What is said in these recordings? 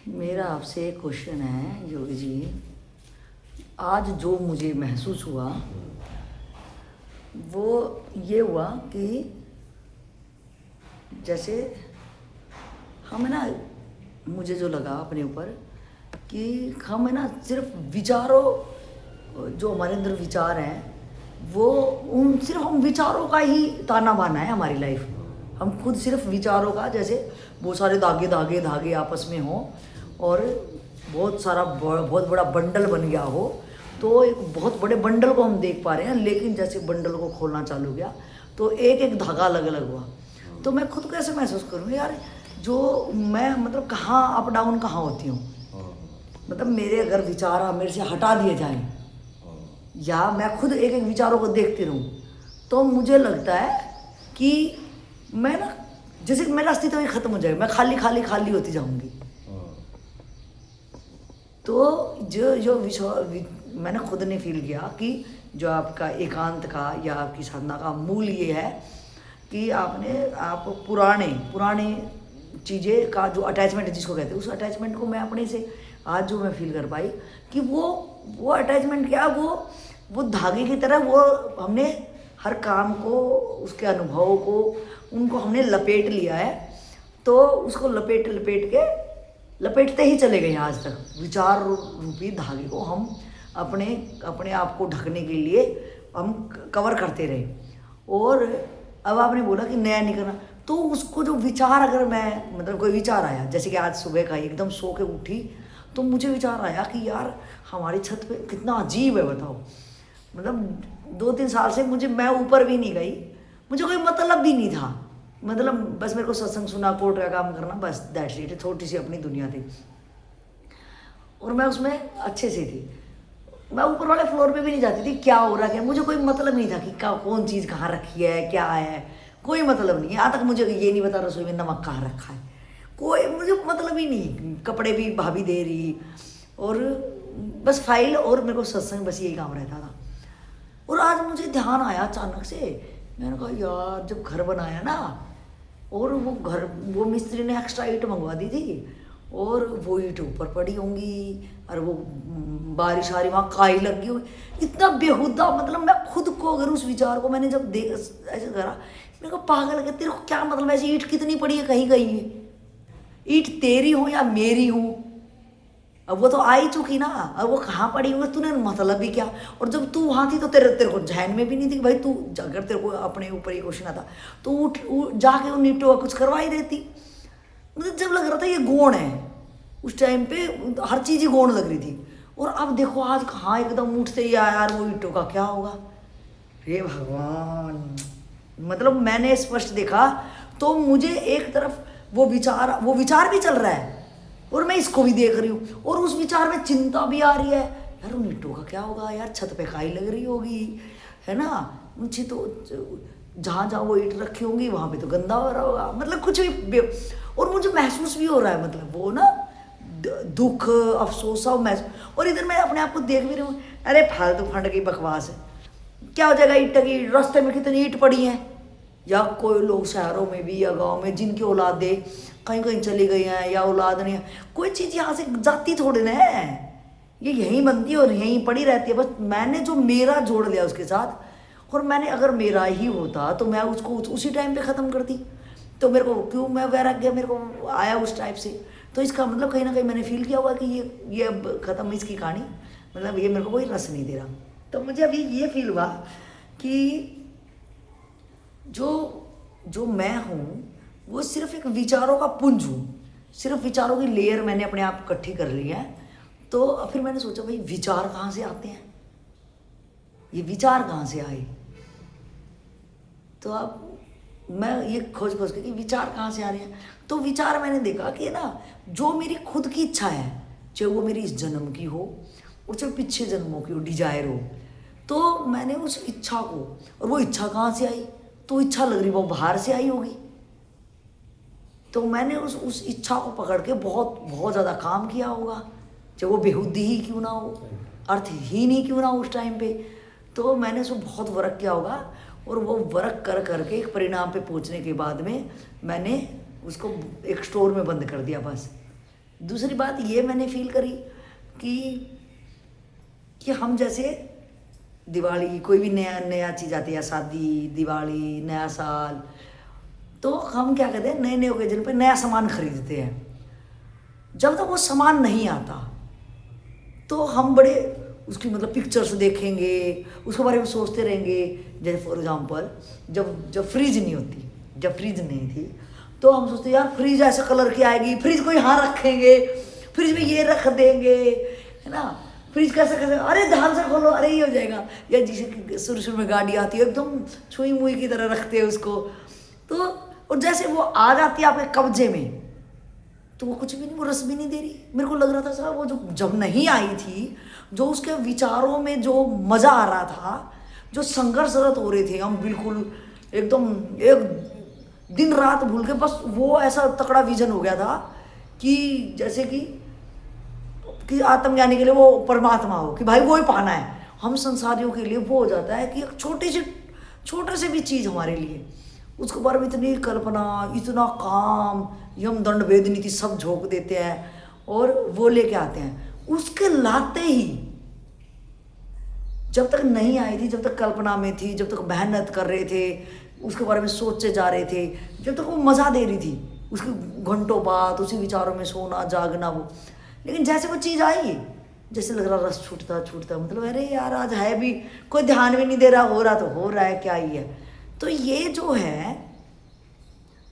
मेरा आपसे एक क्वेश्चन है योगी जी। आज जो मुझे महसूस हुआ वो ये हुआ कि जैसे हम है ना, मुझे जो लगा अपने ऊपर कि हम है ना सिर्फ विचारों, जो हमारे अंदर विचार हैं वो सिर्फ हम विचारों का ही ताना बाना है हमारी लाइफ। हम खुद सिर्फ विचारों का, जैसे बहुत सारे धागे धागे धागे आपस में हो और बहुत सारा बहुत बड़ा बंडल बन गया हो, तो एक बहुत बड़े बंडल को हम देख पा रहे हैं, लेकिन जैसे बंडल को खोलना चालू किया तो एक एक धागा अलग अलग हुआ। तो मैं खुद कैसे महसूस करूँ यार, जो मैं मतलब कहाँ अप डाउन कहाँ होती हूँ। मतलब मेरे अगर विचार मेरे से हटा दिए जाएं या मैं खुद एक एक विचारों को देखती रहूं, तो मुझे लगता है कि मैं ना जैसे मेरा अस्तित्व ही खत्म हो जाएगा, मैं खाली खाली खाली होती जाऊंगी। तो जो मैंने खुद ने फील किया कि जो आपका एकांत का या आपकी साधना का मूल ये है कि आप पुराने चीज़ें का जो अटैचमेंट जिसको कहते हैं, उस अटैचमेंट को मैं अपने से आज जो मैं फील कर पाई कि वो अटैचमेंट क्या, वो धागे की तरह वो हमने हर काम को, उसके अनुभव को, उनको हमने लपेट लिया है। तो उसको लपेटते ही चले गए आज तक। विचार रूपी धागे को हम अपने आप को ढकने के लिए हम कवर करते रहे। और अब आपने बोला कि नया नहीं करना, तो उसको जो विचार, अगर मैं मतलब कोई विचार आया, जैसे कि आज सुबह का एकदम सो के उठी तो मुझे विचार आया कि यार हमारी छत पे कितना अजीब है, बताओ। मतलब 2-3 साल से मैं ऊपर भी नहीं गई, मुझे कोई मतलब भी नहीं था। मतलब बस मेरे को सत्संग सुना, कोर्ट का काम करना, बस दैट्स इट। छोटी सी अपनी दुनिया थी और मैं उसमें अच्छे से थी। मैं ऊपर वाले फ्लोर पे भी नहीं जाती थी, क्या हो रहा है, मुझे कोई मतलब नहीं था कि कौन चीज़ कहाँ रखी है, क्या है, कोई मतलब नहीं। यहाँ तक मुझे ये नहीं पता रसोई में नमक कहाँ रखा है, कोई मुझे मतलब ही नहीं। कपड़े भी भाभी दे रही और बस फाइल और मेरे को सत्संग, बस यही काम रहता था। और आज मुझे ध्यान आया अचानक से, मैंने कहा यार जब घर बनाया ना, और वो मिस्त्री ने एक्स्ट्रा ईंट मंगवा दी थी और वो ईंट ऊपर पड़ी होंगी और वो बारिश आ रही, वहाँ काई लगी हुई, इतना बेहुदा। मतलब मैं खुद को, अगर उस विचार को मैंने जब देख ऐसे करा, मेरे को पागल लगे, तेरे को क्या मतलब, ऐसी ईंट कितनी पड़ी है, कहीं कहीं है, ईंट तेरी हो या मेरी हो, अब वो तो आ ही चुकी ना, अब वो कहाँ पड़ी हुई, तूने मतलब भी क्या। और जब तू वहाँ थी तो तेरे को ध्यान में भी नहीं थी कि भाई तू, अगर तेरे को अपने ऊपर ही क्वेश्चन आता तो उठ जाके उन ईंटों का कुछ करवा ही देती। मुझे जब लग रहा था ये गौण है, उस टाइम पे हर चीज़ ही गौण लग रही थी। और अब देखो आज कहाँ एकदम उठते ही आया यार, वो ईंटों का क्या होगा। हे भगवान, मतलब मैंने स्पष्ट देखा तो मुझे एक तरफ वो विचार भी चल रहा है और मैं इसको भी देख रही हूँ, और उस विचार में चिंता भी आ रही है, यार उन ईंटों का क्या होगा, यार छत पे खाई लग रही होगी, है ना, मुझे तो जहाँ जहाँ वो ईंट रखी होंगी वहाँ पे तो गंदा हो रहा होगा, मतलब कुछ भी। और मुझे महसूस भी हो रहा है, मतलब वो ना दुख, अफसोस और महसूस। और इधर मैं अपने आप को देख भी रही हूँ, अरे फालतू फंड की बकवास है, क्या हो जाएगा, ईंट की रास्ते में कितनी ईंट पड़ी है। या कोई लोग शहरों में भी या गांव में जिनकी औलादें कहीं कहीं चली गई हैं या औलाद नहीं है, कोई चीज़ यहाँ से जाती थोड़ी ना है, ये यहीं बनती है और यहीं पड़ी रहती है। बस मैंने जो मेरा जोड़ लिया उसके साथ, और मैंने अगर मेरा ही होता तो मैं उसको उसी टाइम पे ख़त्म करती। तो मेरे को क्यों, मैं वैराग्य मेरे को आया उस टाइप से। तो इसका मतलब कहीं ना कहीं मैंने फील किया हुआ कि ये अब ख़त्म इसकी कहानी, मतलब ये मेरे को कोई रस नहीं दे रहा। तो मुझे अभी ये फील हुआ कि जो मैं हूँ वो सिर्फ एक विचारों का पुंज हूँ, सिर्फ विचारों की लेयर मैंने अपने आप इकट्ठी कर ली है। तो फिर मैंने सोचा भाई विचार कहाँ से आते हैं, ये विचार कहाँ से आए। तो अब मैं ये खोज के कि विचार कहाँ से आ रहे हैं, तो विचार मैंने देखा कि ना, जो मेरी खुद की इच्छा है, चाहे वो मेरी इस जन्म की हो और चाहे पिछले जन्मों की हो, डिजायर हो, तो मैंने उस इच्छा को, और वो इच्छा कहाँ से आई, तो इच्छा लग रही वो बाहर से आई होगी। तो मैंने उस इच्छा को पकड़ के बहुत बहुत ज़्यादा काम किया होगा, चाहे वो बेहुदी ही क्यों ना हो, अर्थहीन ही क्यों ना हो उस टाइम पे। तो मैंने उसको बहुत वर्क किया होगा, और वो वर्क कर करके एक परिणाम पे पहुंचने के बाद में मैंने उसको एक स्टोर में बंद कर दिया बस। दूसरी बात ये मैंने फील करी कि हम जैसे दिवाली कोई भी नया नया चीज़ आती है, शादी, दिवाली, नया साल, तो हम क्या कहते हैं, नए नए ओकेजन पे नया सामान खरीदते हैं। जब तक वो सामान नहीं आता तो हम बड़े उसकी मतलब पिक्चर्स देखेंगे, उसके बारे में सोचते रहेंगे। जैसे फॉर एग्जांपल जब फ्रिज नहीं होती, जब फ्रिज नहीं थी तो हम सोचते यार फ्रिज ऐसे कलर की आएगी, फ्रिज को यहाँ रखेंगे, फ्रिज में ये रख देंगे, है ना, फ्रिज कैसे कैसे, अरे ध्यान से खोलो, अरे ये हो जाएगा। या जिसे शुरू शुरू में गाड़ी आती है एकदम छुई मुई की तरह रखते हैं उसको, तो और जैसे वो आ जाती है आपके कब्जे में तो वो कुछ भी नहीं, वो रस भी नहीं दे रही। मेरे को लग रहा था साहब वो जो जब नहीं आई थी, जो उसके विचारों में जो मज़ा आ रहा था, जो संघर्षरत हो रहे थे हम, बिल्कुल एकदम एक दिन रात भूल के, बस वो ऐसा तकड़ा विजन हो गया था कि जैसे कि आत्मज्ञानी के लिए वो परमात्मा हो, कि भाई वो ही पाना है। हम संसारियों के लिए वो हो जाता है कि एक छोटे से भी चीज़ हमारे लिए, उसके बारे में इतनी कल्पना, इतना काम, यम दंड भेद नीति सब झोंक देते हैं और वो लेके आते हैं। उसके लाते ही जब तक नहीं आई थी, जब तक कल्पना में थी, जब तक मेहनत कर रहे थे, उसके बारे में सोचे जा रहे थे, जब तक वो मज़ा दे रही थी, उसके घंटों बाद उसी विचारों में सोना जागना वो। लेकिन जैसे वो चीज़ आई, जैसे लग रहा रस छूटता, मतलब अरे यार आज है भी, कोई ध्यान भी नहीं दे रहा, हो रहा तो हो रहा है, क्या ही है। तो ये जो है,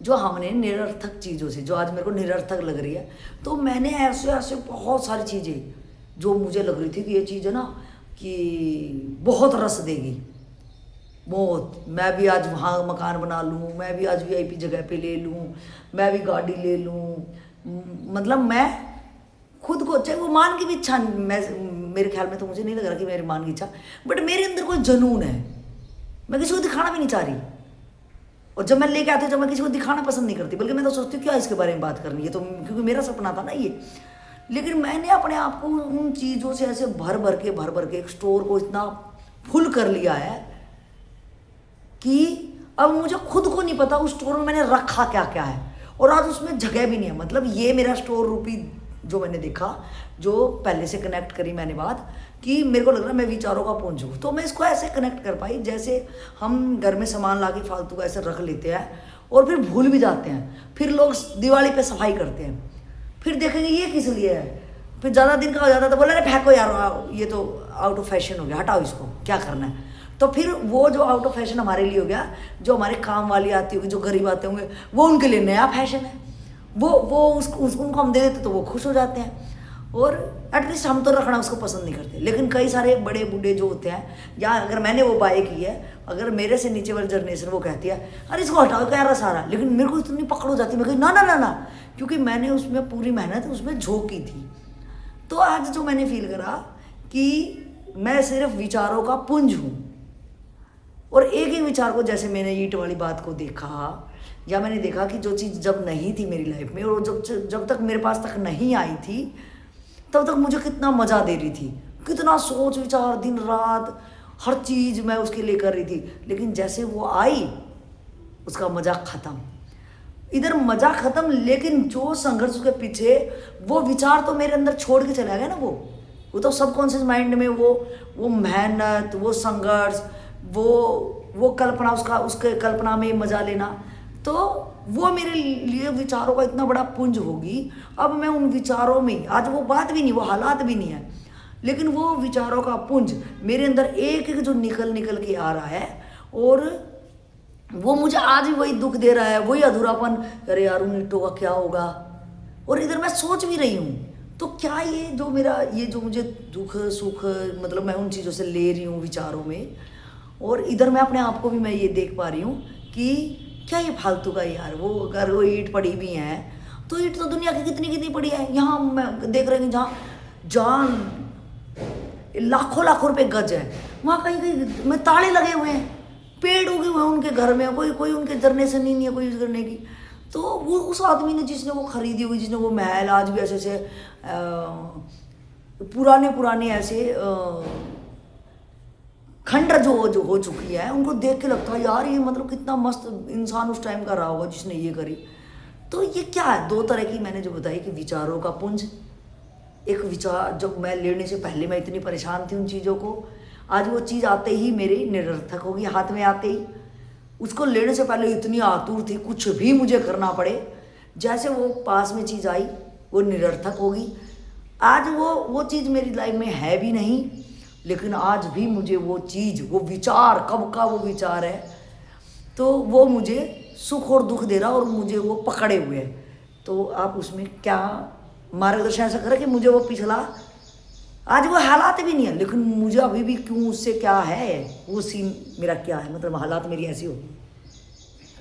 जो हमने निरर्थक चीज़ों से, जो आज मेरे को निरर्थक लग रही है, तो मैंने ऐसे बहुत सारी चीज़ें जो मुझे लग रही थी कि ये चीज़ है ना कि बहुत रस देगी, बहुत, मैं भी आज वहाँ मकान बना लूँ, मैं भी आज VIP जगह पे ले लूँ, मैं भी गाड़ी ले लूँ, मतलब मैं खुद को, चाहे वो मान की भी इच्छा, मेरे ख्याल में तो मुझे नहीं लग रहा कि मेरी मान की इच्छा, बट मेरे अंदर कोई जुनून है, मैं किसी को दिखाना भी नहीं चाह रही। और जब मैं लेके आती हूँ, जब मैं किसी को दिखाना पसंद नहीं करती, बल्कि मैं तो सोचती हूँ क्या इसके बारे में बात करनी है, तो क्योंकि मेरा सपना था ना ये। लेकिन मैंने अपने आप को उन चीज़ों से ऐसे भर भर के एक स्टोर को इतना फुल कर लिया है कि अब मुझे खुद को नहीं पता उस स्टोर में मैंने रखा क्या क्या है, और आज उसमें जगह भी नहीं है। मतलब ये मेरा स्टोर रूपी जो मैंने देखा, जो पहले से कनेक्ट करी मैंने बात, कि मेरे को लग रहा है मैं विचारों का पुंज हूँ, तो मैं इसको ऐसे कनेक्ट कर पाई। जैसे हम घर में सामान ला के फालतू का ऐसे रख लेते हैं और फिर भूल भी जाते हैं, फिर लोग दिवाली पे सफाई करते हैं, फिर देखेंगे ये किस लिए है, फिर ज़्यादा दिन का हो जाता है तो बोला अरे फेंको यार, ये तो आउट ऑफ फैशन हो गया, हटाओ इसको, क्या करना है। तो फिर वो जो आउट ऑफ फैशन हमारे लिए हो गया, जो हमारे काम वाली आती होगी, जो गरीब आते होंगे, वो उनके लिए नया फैशन है, वो उनको हम दे देते तो वो खुश हो जाते हैं। और एटलीस्ट हम तो रखना उसको पसंद नहीं करते। लेकिन कई सारे बड़े बूढ़े जो होते हैं, या अगर मैंने वो बाय की है, अगर मेरे से नीचे वाली जनरेशन वो कहती है अरे इसको हटाओ क्या रहा सारा, लेकिन मेरे को इतनी पकड़ हो जाती है, मैं कही ना, क्योंकि मैंने उसमें पूरी मेहनत उसमें झोंकी थी। तो आज जो मैंने फील करा कि मैं सिर्फ विचारों का पुंज हूँ, और एक ही विचार को, जैसे मैंने ईंट वाली बात को देखा, या मैंने देखा कि जो चीज़ जब नहीं थी मेरी लाइफ में, और जब तक मेरे पास तक नहीं आई थी, तब तक मुझे कितना मज़ा दे रही थी, कितना सोच विचार, दिन रात हर चीज़ मैं उसके लिए कर रही थी। लेकिन जैसे वो आई, उसका मज़ा ख़त्म, इधर मज़ा ख़त्म। लेकिन जो संघर्ष के पीछे, वो विचार तो मेरे अंदर छोड़ के चला गया ना, वो तो सबकॉन्शियस माइंड में वो मेहनत, वो संघर्ष, वो कल्पना, उसके कल्पना में मज़ा लेना, तो वो मेरे लिए विचारों का इतना बड़ा पुंज होगी। अब मैं उन विचारों में, आज वो बात भी नहीं, वो हालात भी नहीं है, लेकिन वो विचारों का पुंज मेरे अंदर एक एक जो निकल के आ रहा है, और वो मुझे आज भी वही दुख दे रहा है, वही अधूरापन, अरे यार उन ईंटों का क्या होगा। और इधर मैं सोच भी रही हूँ, तो क्या ये जो मेरा, ये जो मुझे दुख सुख, मतलब मैं उन चीज़ों से ले रही हूँ विचारों में, और इधर मैं अपने आप को भी मैं ये देख पा रही हूँ कि क्या ये फालतू का यार, वो अगर वो ईंट पड़ी भी है, तो ईंट तो दुनिया की कितनी पड़ी है। यहाँ मैं देख रही हूँ जहाँ लाखों रुपए गज है, वहाँ कहीं में ताले लगे हुए हैं, पेड़ उगे हुए हैं उनके घर में, कोई उनके जनरेशन ही नहीं है कोई यूज़ करने की। तो वो उस आदमी ने, जिसने वो खरीदी होगी, जिसने वो महल आज भी ऐसे पुराने ऐसे खंडर जो हो चुकी है, उनको देख के लगता है यार ये मतलब कितना मस्त इंसान उस टाइम का रहा होगा जिसने ये करी। तो ये क्या है, दो तरह की मैंने जो बताई कि विचारों का पुंज। एक विचार जब मैं लेने से पहले मैं इतनी परेशान थी उन चीज़ों को, आज वो चीज़ आते ही मेरी निरर्थक होगी, हाथ में आते ही। उसको लेने से पहले इतनी आतुर थी कुछ भी मुझे करना पड़े, जैसे वो पास में चीज़ आई वो निरर्थक होगी। आज वो चीज़ मेरी लाइफ में है भी नहीं, लेकिन आज भी मुझे वो चीज़, वो विचार, कब का वो विचार है, तो वो मुझे सुख और दुख दे रहा और मुझे वो पकड़े हुए है। तो आप उसमें क्या मार्गदर्शन ऐसा करें कि मुझे वो पिछला, आज वो हालात भी नहीं है, लेकिन मुझे अभी भी क्यों उससे क्या है, वो सीन मेरा क्या है, मतलब हालात मेरी ऐसी हो।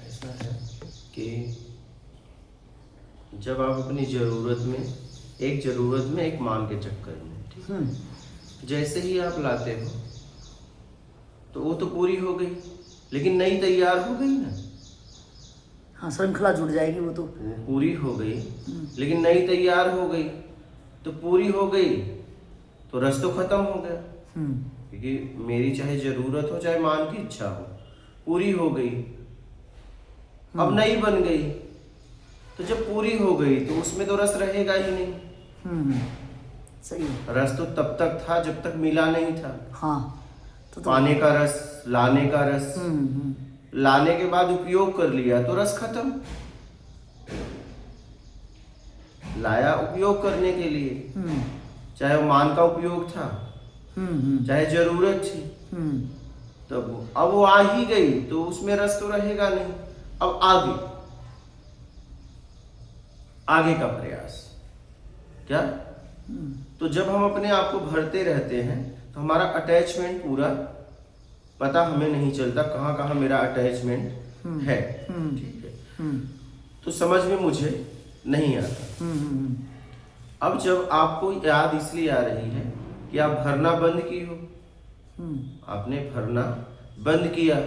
ऐसा है कि जब आप अपनी ज़रूरत में, एक मांग के चक्कर में, ठीक है, जैसे ही आप लाते हो तो वो तो पूरी हो गई, लेकिन नई तैयार हो गई ना। हाँ, श्रृंखला जुड़ जाएगी, वो तो वो पूरी हो गई, लेकिन नई तैयार हो गई, तो पूरी हो गई तो रस तो खत्म हो गया। क्योंकि मेरी चाहे जरूरत हो चाहे मान की इच्छा हो, पूरी हो गई, अब नई बन गई। तो जब पूरी हो गई तो उसमें तो रस रहेगा ही नहीं। सही है। रस तो तब तक था जब तक मिला नहीं था। हाँ, पाने का रस, लाने का रस, लाने के बाद उपयोग कर लिया तो रस खत्म। लाया उपयोग करने के लिए, चाहे वो मान का उपयोग था, चाहे जरूरत थी, तब अब वो आ ही गई तो उसमें रस तो रहेगा नहीं। अब आगे का प्रयास क्या? तो जब हम अपने आप को भरते रहते हैं तो हमारा अटैचमेंट पूरा पता हमें नहीं चलता, कहाँ कहाँ मेरा अटैचमेंट है, ठीक है, तो समझ में मुझे नहीं आता। अब जब आपको याद इसलिए आ रही है कि आप भरना बंद की हो, आपने भरना बंद किया,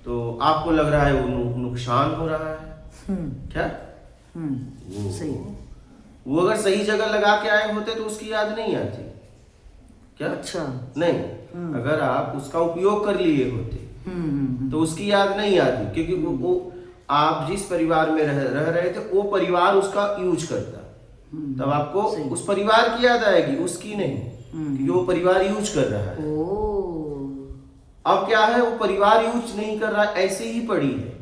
तो आपको लग रहा है वो नुकसान हो रहा है। क्या? सही। वो अगर सही जगह लगा के आए होते तो उसकी याद नहीं आती क्या? अच्छा नहीं, अगर आप उसका उपयोग कर लिए होते तो उसकी याद नहीं आती, क्योंकि वो आप जिस परिवार में रह रहे थे वो परिवार उसका यूज करता, तब आपको उस परिवार की याद आएगी, उसकी नहीं, क्योंकि वो परिवार यूज कर रहा है। अब क्या है, वो परिवार यूज नहीं कर रहा, ऐसे ही पड़ी है।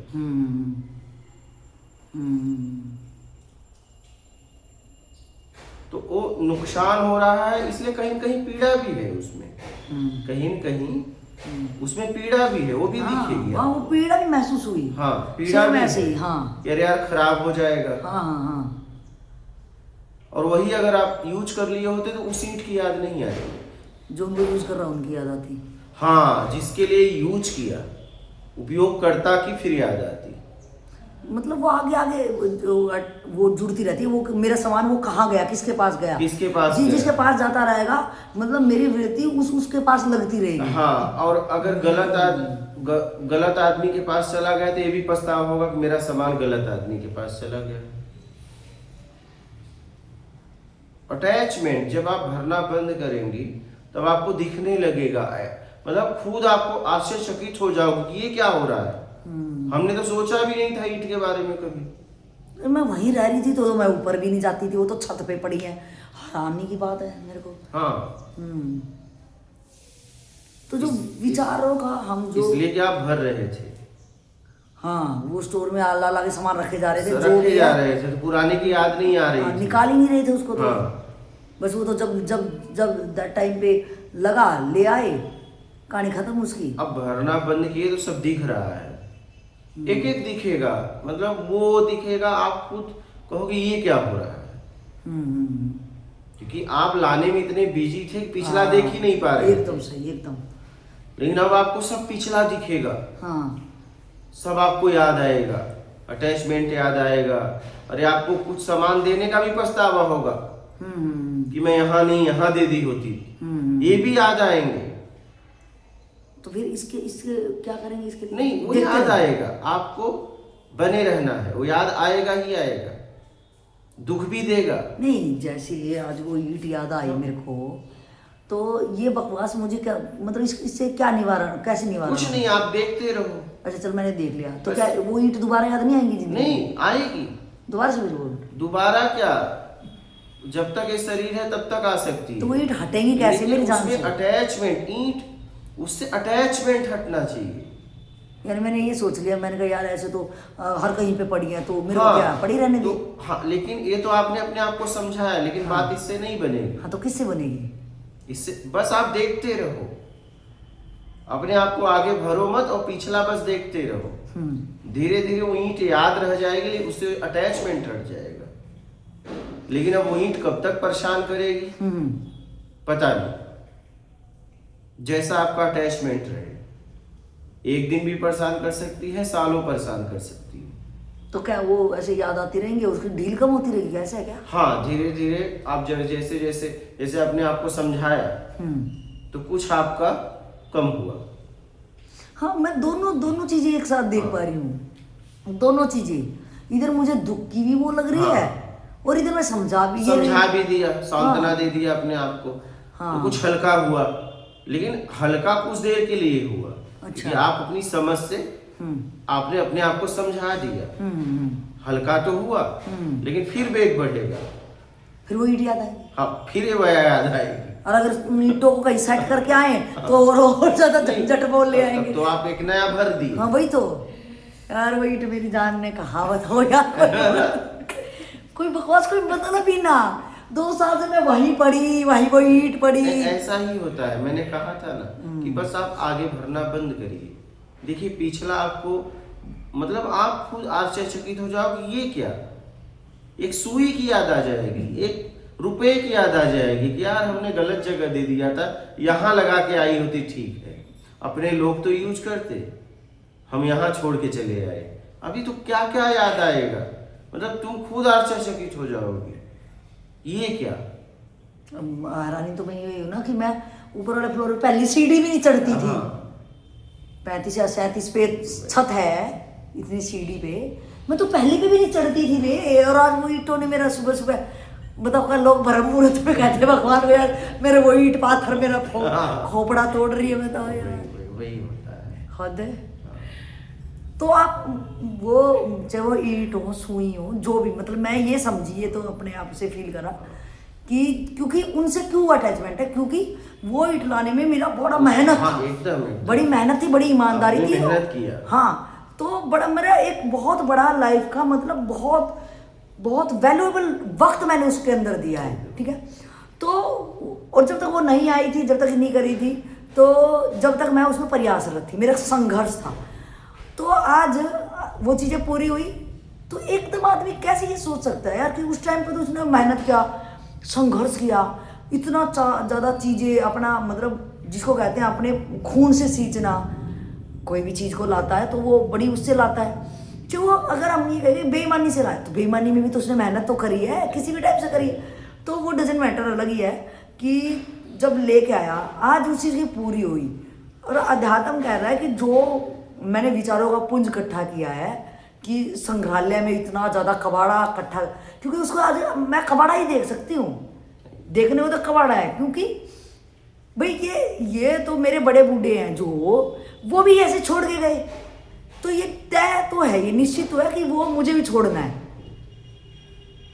तो वो नुकसान हो रहा है, इसलिए कहीं कहीं पीड़ा भी है उसमें, कहीं कहीं उसमें पीड़ा भी है, वो भी दिखेगी। हाँ, वो पीड़ा भी महसूस हुई। हाँ, पीड़ा भी ऐसे ही। हाँ यार खराब हो जाएगा। हाँ। और वही अगर आप यूज कर लिए होते तो उस ईंट की याद नहीं आई, जो उनको यूज कर रहा उनकी याद आती। हाँ, जिसके लिए यूज किया, उपयोगकर्ता की फिर याद आती। मतलब वो आगे वो जुड़ती रहती है, वो मेरा सामान वो कहाँ गया, किसके पास गया, किसके पास जी, जिसके पास जाता रहेगा, मतलब मेरी वृत्ति उसके पास लगती रहेगी। हाँ, और अगर गलत आदमी के पास चला गया तो ये भी पछतावा होगा कि मेरा सामान गलत आदमी के पास चला गया। अटैचमेंट जब आप भरना बंद करेंगी तब आपको दिखने लगेगा, मतलब खुद आपको आश्चर्यचकित हो जाओगे कि ये क्या हो रहा है। हमने तो सोचा भी नहीं था ईंट के बारे में कभी। मैं वहीं रह रही थी तो मैं ऊपर भी नहीं जाती थी, वो तो छत पे पड़ी है, हैरानी की बात है मेरे को। हाँ, तो जो विचारों का हम जो इसलिए कि आप भर रहे थे। हाँ, वो स्टोर में आला के सामान रखे जा रहे थे, रखे जा रहे थे, तो पुराने की याद नहीं आ रही थी, निकाल ही नहीं रहे थे उसको तो। हाँ। बस वो तो जब टाइम पे लगा ले आए, कहानी खत्म उसकी। अब भरना बंद किए तो सब दिख रहा है, एक एक दिखेगा, मतलब वो दिखेगा, आप खुद कहोगे ये क्या हो रहा है, क्योंकि आप लाने में इतने बिजी थे कि पिछला देख ही नहीं पा रहे। एकदम सही, एकदम। लेकिन अब आपको सब पिछला दिखेगा। हाँ, सब आपको याद आएगा, अटैचमेंट याद आएगा, अरे आपको कुछ सामान देने का भी पछतावा होगा कि मैं यहाँ नहीं यहाँ दे दी होती, ये भी याद आएंगे। तो फिर इसके क्या करेंगे इसके लिए? नहीं, वो याद आएगा, आपको बने रहना है, वो याद आएगा ही आएगा, दुख भी देगा। नहीं, जैसे ये आज वो ईंट याद आई मेरे को, तो ये बकवास मुझे क्या मतलब, इससे क्या निवारण, कैसे निवारण? कुछ नहीं, आप देखते रहो, अच्छा चल मैंने देख लिया, तो क्या वो ईंट दोबारा याद नहीं आएंगी जिंदगी? नहीं आएगी। दोबारा से फिर बोल। दोबारा क्या, जब तक ये शरीर है तब तक आ सकती है। तो वो ईंट हटेंगी कैसे मेरी जान से? अटैचमेंट, ईंट उससे अटैचमेंट हटना चाहिए। यानी मैंने ये सोच लिया, मैंने कहा यार ऐसे तो हर कहीं पे पड़ी है, तो मेरे हाँ, को क्या पड़ी रहने दो। हाँ, लेकिन ये तो आपने अपने आप को समझाया, लेकिन हाँ। बात इससे नहीं बनेगी। हाँ तो किससे बनेगी? इससे बस आप देखते रहो, अपने आप को आगे भरो मत और पिछला बस देखते रहो। धीरे धीरे वो ईंट याद रह जाएगी, उससे अटैचमेंट हट जाएगा। लेकिन अब वो ईंट कब तक परेशान करेगी पता नहीं। जैसा आपका अटैचमेंट रहे, एक दिन भी परेशान कर सकती है, सालों परेशान कर सकती है। तो क्या वो ऐसे याद आती रहेंगी, उसकी ढील कम होती रहेगी, ऐसा है क्या? हाँ, धीरे धीरे आप जैसे जैसे जैसे अपने आप को समझाया तो कुछ आपका कम हुआ। हाँ मैं दोनों चीजें एक साथ देख पा रही हूँ, दोनों चीजें। इधर मुझे दुख की भी वो लग रही है और इधर मैं समझा भी दिया, सांत्वना दे दिया अपने आप को। हाँ। तो कुछ हल्का हुआ, लेकिन हल्का कुछ देर के लिए हुआ। अच्छा। कि आप अपनी समझ से आपने अपने आप को समझा दिया, हल्का तो हुआ, लेकिन फिर वेग बढ़ेगा, फिर वो ईंट याद आएगी। हाँ, फिर वो याद आएगी। और अगर ईंटों को कहीं सेट करके आए तो और ज्यादा झंझट बोल ले आएंगे। तो आप एक नया भर दिए। हाँ वही तो यार, वही तो मेरी जान ने कहावत हो यार। कोई बकवास कोई मतलब ही ना, 2 साल से मैं वहीं पड़ी, वहीं वो ईंट पड़ी। ऐसा ही होता है, मैंने कहा था ना कि बस आप आगे भरना बंद करिए। देखिए पिछला आपको, मतलब आप खुद आश्चर्यचकित हो जाओगे, ये क्या, एक सुई की याद आ जाएगी, एक रुपए की याद आ जाएगी कि यार हमने गलत जगह दे दिया था, यहाँ लगा के आई होती ठीक है। अपने लोग तो यूज करते, हम यहाँ छोड़ के चले आए। अभी तो क्या क्या याद आएगा, मतलब तुम खुद आश्चर्यचकित हो जाओगे, ये क्या। हैरानी तो मैं यही हूँ ना कि मैं ऊपर वाले फ्लोर पे पहली सीढ़ी भी नहीं चढ़ती थी। 35 या 37 पे छत है, इतनी सीढ़ी पे मैं तो पहले पे भी नहीं चढ़ती थी रे। और आज वो ईंटों ने मेरा सुबह सुबह, बताओ क्या लोग भरम मुहूर्त में कहते भगवान को यार मेरे वो ईंट पाथर मेरा खोपड़ा तोड़ रही है, बताओ यार, वही होता है, हद है। तो आप वो चाहे वो ईंट हो, सुई हो, जो भी, मतलब मैं ये समझिए तो अपने आप से फील करा कि क्योंकि उनसे क्यों अटैचमेंट है, क्योंकि वो ईंट लाने में मेरा बड़ा मेहनत हाँ, एकदम बड़ी मेहनत थी, बड़ी ईमानदारी थी, मेहनत किया। हाँ, तो बड़ा मेरा एक बहुत बड़ा लाइफ का, मतलब बहुत बहुत वैल्यूएबल वक्त मैंने उसके अंदर दिया है, ठीक है। तो और जब तक वो नहीं आई थी, जब तक नहीं करी थी, तो जब तक मैं उसमें प्रयासरत थी, मेरा संघर्ष था, तो आज वो चीज़ें पूरी हुई। तो एकदम आदमी कैसे ये सोच सकता है यार कि उस टाइम पे तो उसने मेहनत किया, संघर्ष किया, इतना ज़्यादा चीज़ें अपना, मतलब जिसको कहते हैं अपने खून से सींचना। कोई भी चीज़ को लाता है तो वो बड़ी उससे लाता है, जो अगर हम ये कहें बेईमानी से लाए, तो बेईमानी में भी तो उसने मेहनत तो करी है, किसी भी टाइप से करी है, तो वो डजंट मैटर। अलग ही है कि जब लेके आया, आज उस चीज़ की पूरी हुई। और अध्यात्म कह रहा है कि जो मैंने विचारों का पुंज इकट्ठा किया है, कि संग्रहालय में इतना ज़्यादा कबाड़ा इकट्ठा, क्योंकि उसको आज मैं कबाड़ा ही देख सकती हूँ, देखने में तो कबाड़ा है, क्योंकि भाई ये तो मेरे बड़े बूढ़े हैं जो वो भी ऐसे छोड़ के गए, तो ये तय तो है, ये निश्चित तो है कि वो मुझे भी छोड़ना है।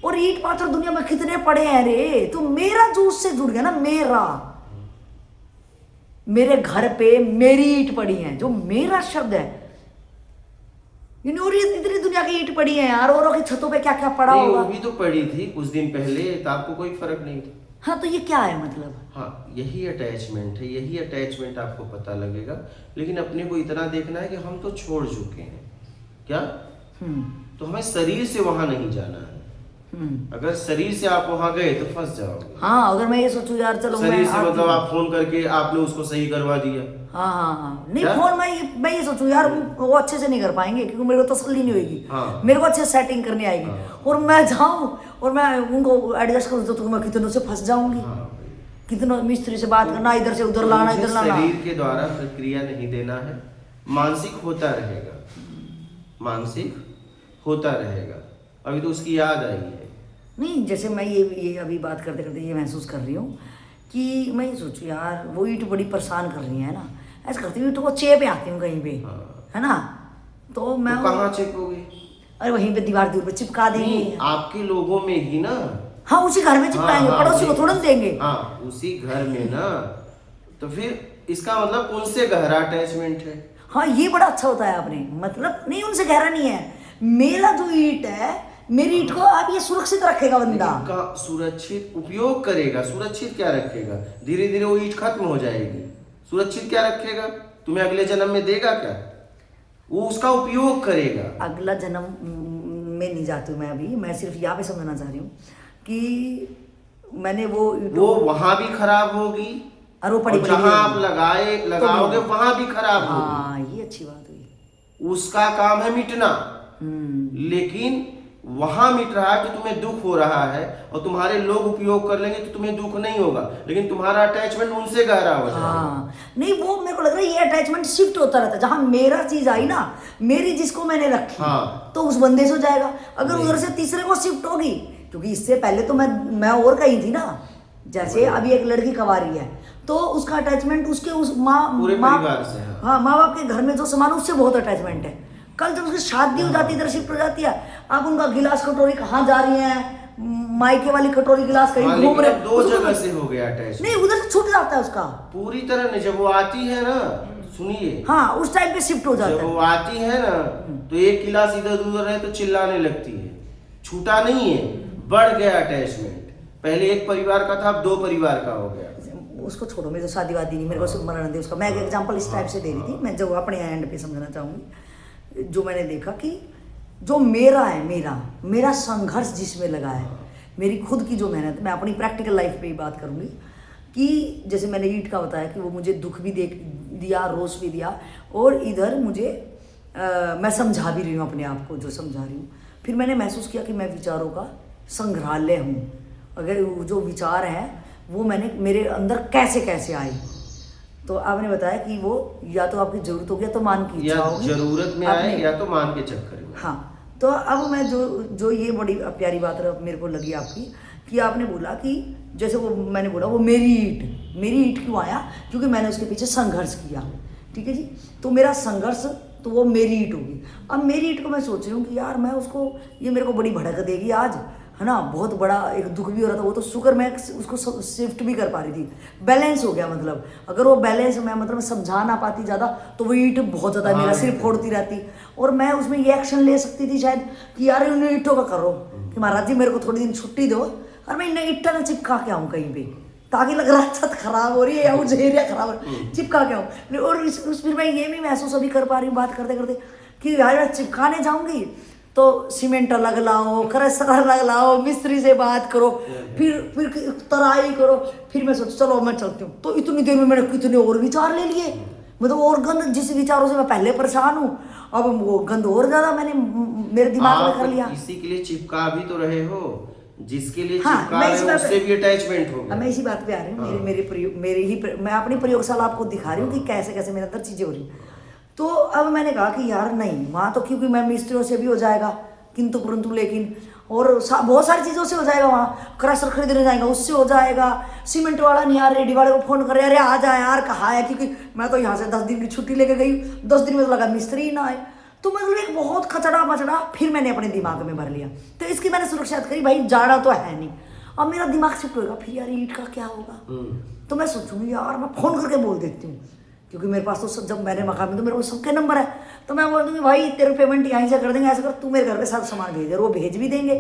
और ईंट पाथर दुनिया में कितने पड़े हैं रे, तो मेरा जो उससे जुड़ गया ना, मेरे घर पे मेरी ईंट पड़ी है, जो मेरा शब्द है। इतनी दुनिया की ईंट पड़ी है यार, औरों की छतों पे क्या क्या पड़ा होगा। वो भी तो पड़ी थी कुछ दिन पहले, तो आपको कोई फर्क नहीं था। हाँ, तो ये क्या है मतलब? हाँ, यही अटैचमेंट है, यही अटैचमेंट आपको पता लगेगा। लेकिन अपने को इतना देखना है कि हम तो छोड़ चुके हैं क्या, तो हमें शरीर से वहां नहीं जाना है। अगर शरीर से आप वहां गए तो फंस जाओगे। हाँ, अगर मैं ये सोचूं यार चलो शरीर से मतलब आप फोन करके आपने उसको सही करवा दिया। हाँ, नहीं फोन मैं ये सोचूं यार वो अच्छे से नहीं कर पाएंगे, क्योंकि मेरे को तसल्ली नहीं होगी। हाँ। मेरे को अच्छे सेटिंग करनी आएगी। और मैं जाऊं और मैं उनको एडजस्ट करूं तो मैं कितनों से फंस जाऊंगी। कितनों मिस्त्री से बात करना, इधर से उधर लाना, इधर लाना। शरीर के द्वारा प्रक्रिया नहीं देना है, मानसिक होता रहेगा, मानसिक होता रहेगा। अभी तो उसकी याद आई है। नहीं, जैसे मैं ये अभी बात करते करते ये महसूस कर रही हूँ कि मैं ये सोचूं यार वो ईंट बड़ी परेशान कर रही है ना, ऐसा करती हूँ ईंटों को चेपे आती हूँ कहीं पे, है ना, तो मैं तो कहाँ चिपकोगे? अरे वहीं पे दीवार पे चिपका देंगे। नहीं, आपके लोगों में ही ना। हाँ उसी घर में चिपकाएंगे, पड़ोसी को थोड़ा देंगे। हाँ उसी घर में ना, तो फिर इसका मतलब उनसे गहरा अटैचमेंट है। हाँ ये बड़ा अच्छा बताया आपने, मतलब नहीं उनसे गहरा नहीं है। मेरा जो ईंट है, मेरी ईंट को आप ये सुरक्षित रखेगा बंदा। का सुरक्षित उपयोग करेगा, सुरक्षित क्या रखेगा? धीरे धीरे वो ईंट खत्म हो जाएगी। सुरक्षित क्या रखेगा? तुम्हें अगले जन्म में देगा क्या? वो उसका उपयोग करेगा। अगला जन्म में नहीं जाती हूँ मैं अभी, मैं सिर्फ यहाँ पे समझना चाह रही हूँ कि मैंने वो वहां भी खराब होगी और वो पड़ी जहां आप लगाओगे वहां भी खराब होगी। हाँ ये अच्छी बात हुई। उसका काम है मिटना, लेकिन वहां मिट रहा है कि तुम्हें दुख हो रहा है और तुम्हारे लोग उपयोग कर लेंगे तो तुम्हें दुख नहीं होगा, लेकिन तुम्हारा अटैचमेंट उनसे गहरा हो जाएगा। हाँ नहीं वो मेरे को लग रहा है ये अटैचमेंट शिफ्ट होता रहता है। जहां मेरा चीज आई ना, मेरी जिसको मैंने रखी, हाँ। तो उस बंदे से हो जाएगा। अगर उधर से तीसरे को शिफ्ट होगी, क्योंकि इससे पहले तो मैं और कहीं थी ना। जैसे अभी एक लड़की कवारी है तो उसका अटैचमेंट उसके उस पूरे परिवार से, हाँ माँ बाप के घर में जो सामान उससे बहुत अटैचमेंट है। कल जब उसकी शादी हो जाती है, इधर शिफ्ट हो जाती है, अब उनका गिलास कटोरी कहाँ जा रही है, मायके वाली कटोरी गिलास कहीं घूम रहे, दो जगह से हो गया अटैच। नहीं उधर से छूट जाता है उसका पूरी तरह नहीं। जब वो आती है ना, सुनिए, हाँ उस टाइम पे शिफ्ट हो जाता जब है। वो आती है ना तो एक गिलास इधर उधर रहे तो चिल्लाने लगती है। छूटा नहीं है, बढ़ गया अटैचमेंट। पहले एक परिवार का था, अब दो परिवार का हो गया। उसको छोड़ो, मेरे तो शादी वादी नहीं, मेरे को सिर्फ मरण दे उसका। मैं एक एग्जांपल इस टाइप से दे रही थी, मैं जो अपने एंड पे समझना चाहूँगी। जो मैंने देखा कि जो मेरा है, मेरा संघर्ष जिसमें लगा है, मेरी खुद की जो मेहनत, मैं अपनी प्रैक्टिकल लाइफ पे ही बात करूँगी कि जैसे मैंने ईंट का बताया कि वो मुझे दुख भी दिया, रोष भी दिया, और इधर मुझे मैं समझा भी रही हूँ अपने आप को जो समझा रही हूँ। फिर मैंने महसूस किया कि मैं विचारों का संग्रहालय हूँ। अगर जो विचार है वो मेरे अंदर कैसे कैसे आए, तो आपने बताया कि वो या तो आपकी जरूरत होगी या तो मान की इच्छा होगी, जरूरत में आए या तो मान के चक्कर में। हाँ तो अब मैं जो ये बड़ी प्यारी बात मेरे को लगी आपकी, कि आपने बोला कि जैसे वो मैंने बोला वो मेरी ईंट क्यों आया, क्योंकि मैंने उसके पीछे संघर्ष किया। ठीक है जी, तो मेरा संघर्ष तो वो मेरी ईंट होगी। अब मेरी ईंट को मैं सोच रही हूँ कि यार मैं उसको, ये मेरे को बड़ी भड़क देगी आज, है ना, बहुत बड़ा एक दुख भी हो रहा था, वो तो शुक्र मैं उसको शिफ्ट भी कर पा रही थी, बैलेंस हो गया। मतलब अगर वो बैलेंस मैं मतलब समझा ना पाती ज़्यादा तो वो ईंट बहुत ज़्यादा मेरा सिर फोड़ती रहती, और मैं उसमें ये एक्शन ले सकती थी शायद कि यार इन ईंटों का करो कि महाराज जी मेरे को थोड़ी दिन छुट्टी दो और मैं इन ईंटा ना चिपका के आऊँ कहीं पे, ताकि लग रहा छत खराब हो रही है या वो एरिया खराब हो रहा है, चिपका के आऊँ। और फिर मैं ये भी महसूस अभी कर पा रही हूँ बात करते करते कि यार चिपकाने जाऊँगी तो सीमेंट अलग लाओ, क्रशर अलग लाओ, मिस्त्री से बात करो, फिर तराई करो। फिर मैं सोच चलो मैं चलती हूँ, तो इतनी देर में मैंने कितने और विचार ले लिए। मतलब और गंद, जिस विचारों से मैं पहले परेशान हूँ, अब वो गंद और ज्यादा मैंने मेरे दिमाग में कर लिया। इसी के लिए चिपका भी तो रहे हो, जिसके लिए हाँ, चिपका रहे हो उससे भी अटैचमेंट हो गया। मैं इसी बात पे आ रही हूँ। मैं अपनी प्रयोगशाला आपको दिखा रही हूँ कि कैसे कैसे मेरे अंदर चीजें हो रही। तो अब मैंने कहा कि यार नहीं, वहाँ तो क्योंकि मैं मिस्त्रियों से भी हो जाएगा किंतु परंतु लेकिन, और बहुत सारी चीज़ों से हो जाएगा। वहाँ क्रशर खरीदने जाएगा उससे हो जाएगा, सीमेंट वाला नहीं यार, रेडी वाले को फ़ोन कर, अरे आ जाए यार, कहाँ है, क्योंकि मैं तो यहाँ से 10 दिन की छुट्टी लेके गई, 10 दिन में तो लगा मिस्त्री ही ना आए। तो मतलब एक बहुत खचड़ा मचड़ा फिर मैंने अपने दिमाग में भर लिया। तो इसकी मैंने सुरक्षा करी, भाई जाना तो है नहीं, अब मेरा दिमाग शिफ्ट होगा, फिर यार ईंट का क्या होगा। तो मैं सोचूंगी यार मैं फ़ोन करके बोल देती हूँ, क्योंकि मेरे पास तो जब मैंने मकान में तो मेरे को सबके नंबर है, तो मैं बोल दूँगी भाई तेरे पेमेंट यहीं से कर देंगे, ऐसा कर तू मेरे घर पे सब सामान भेज दे, वो भेज भी देंगे।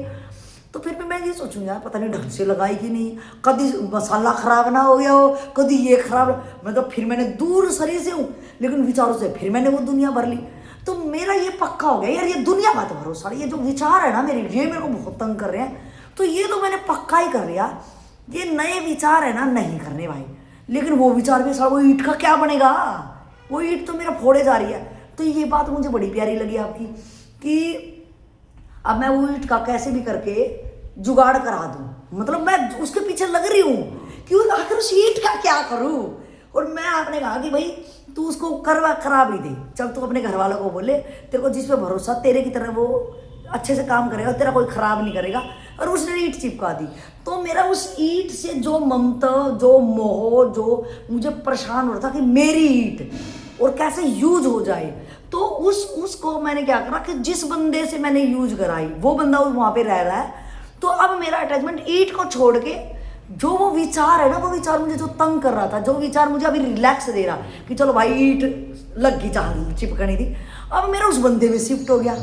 तो फिर मैं ये सोचूंगी यार पता नहीं ढंग से लगाई कि नहीं, कभी मसाला खराब ना हो गया हो, कभी ये खराब, मतलब फिर मैंने दूर शरीर से हूँ लेकिन विचारों से फिर मैंने वो दुनिया भर ली। तो मेरा ये पक्का हो गया यार, ये दुनिया मत भरो सारी, ये जो विचार है ना मेरे, ये मेरे को बहुत तंग कर रहे हैं, तो ये तो मैंने पक्का ही कर लिया, ये नए विचार है ना नहीं करने भाई। लेकिन वो विचार भी सारा, वो ईंट का क्या बनेगा, वो ईंट तो मेरा फोड़े जा रही है। तो ये बात मुझे बड़ी प्यारी लगी आपकी कि अब मैं वो ईंट का कैसे भी करके जुगाड़ करा दूं, मतलब मैं उसके पीछे लग रही हूँ कि आखिर उस ईंट का क्या करूँ। और मैं आपने कहा कि भाई तू उसको करा भी दे, चल तू अपने घर वालों को बोले, तेरे को जिस पे भरोसा, तेरे की तरह वो अच्छे से काम करेगा, तेरा कोई खराब नहीं करेगा, और उसने ईंट चिपका दी। तो मेरा उस ईंट से जो ममता, जो मोह, जो मुझे परेशान हो रहा था कि मेरी ईंट और कैसे यूज हो जाए, तो उसको मैंने क्या करा कि जिस बंदे से मैंने यूज कराई वो बंदा वहां पे रह रहा है, तो अब मेरा अटैचमेंट ईंट को छोड़ के जो वो विचार है ना, वो विचार मुझे जो तंग कर रहा था, जो विचार मुझे अभी रिलैक्स दे रहा कि चलो भाई ईंट लग गई जहाँ चिपकनी थी, अब मेरा उस बंदे में शिफ्ट हो गया।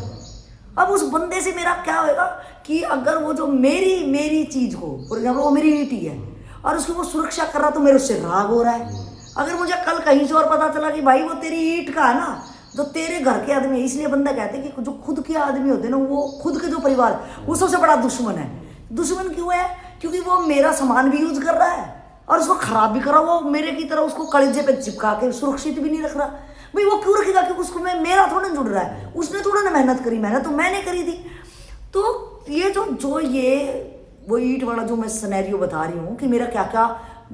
अब उस बंदे से मेरा क्या होएगा कि अगर वो जो मेरी चीज को, फॉर एग्जाम्पल वो मेरी ईंट ही है और उसकी वो सुरक्षा कर रहा, तो मेरे उससे राग हो रहा है। अगर मुझे कल कहीं से और पता चला कि भाई वो तेरी ईंट का है ना, जो तेरे घर के आदमी है, इसलिए बंदा कहते हैं कि जो खुद के आदमी होते हैं ना, वो खुद के जो परिवार, वो सबसे बड़ा दुश्मन है। दुश्मन क्यों है? क्योंकि वो मेरा सामान भी यूज कर रहा है और उसको खराब भी कर रहा है। वो मेरे की तरह उसको कलेजे पे चिपका के सुरक्षित भी नहीं रख रहा। भाई वो क्यों रखेगा? क्योंकि उसको मेरा थोड़ा जुड़ रहा है, उसने थोड़ा ना मेहनत करी, मेहनत तो मैंने करी थी। तो ये जो ये वो ईंट वाला जो मैं सिनेरियो बता रही हूँ कि मेरा क्या क्या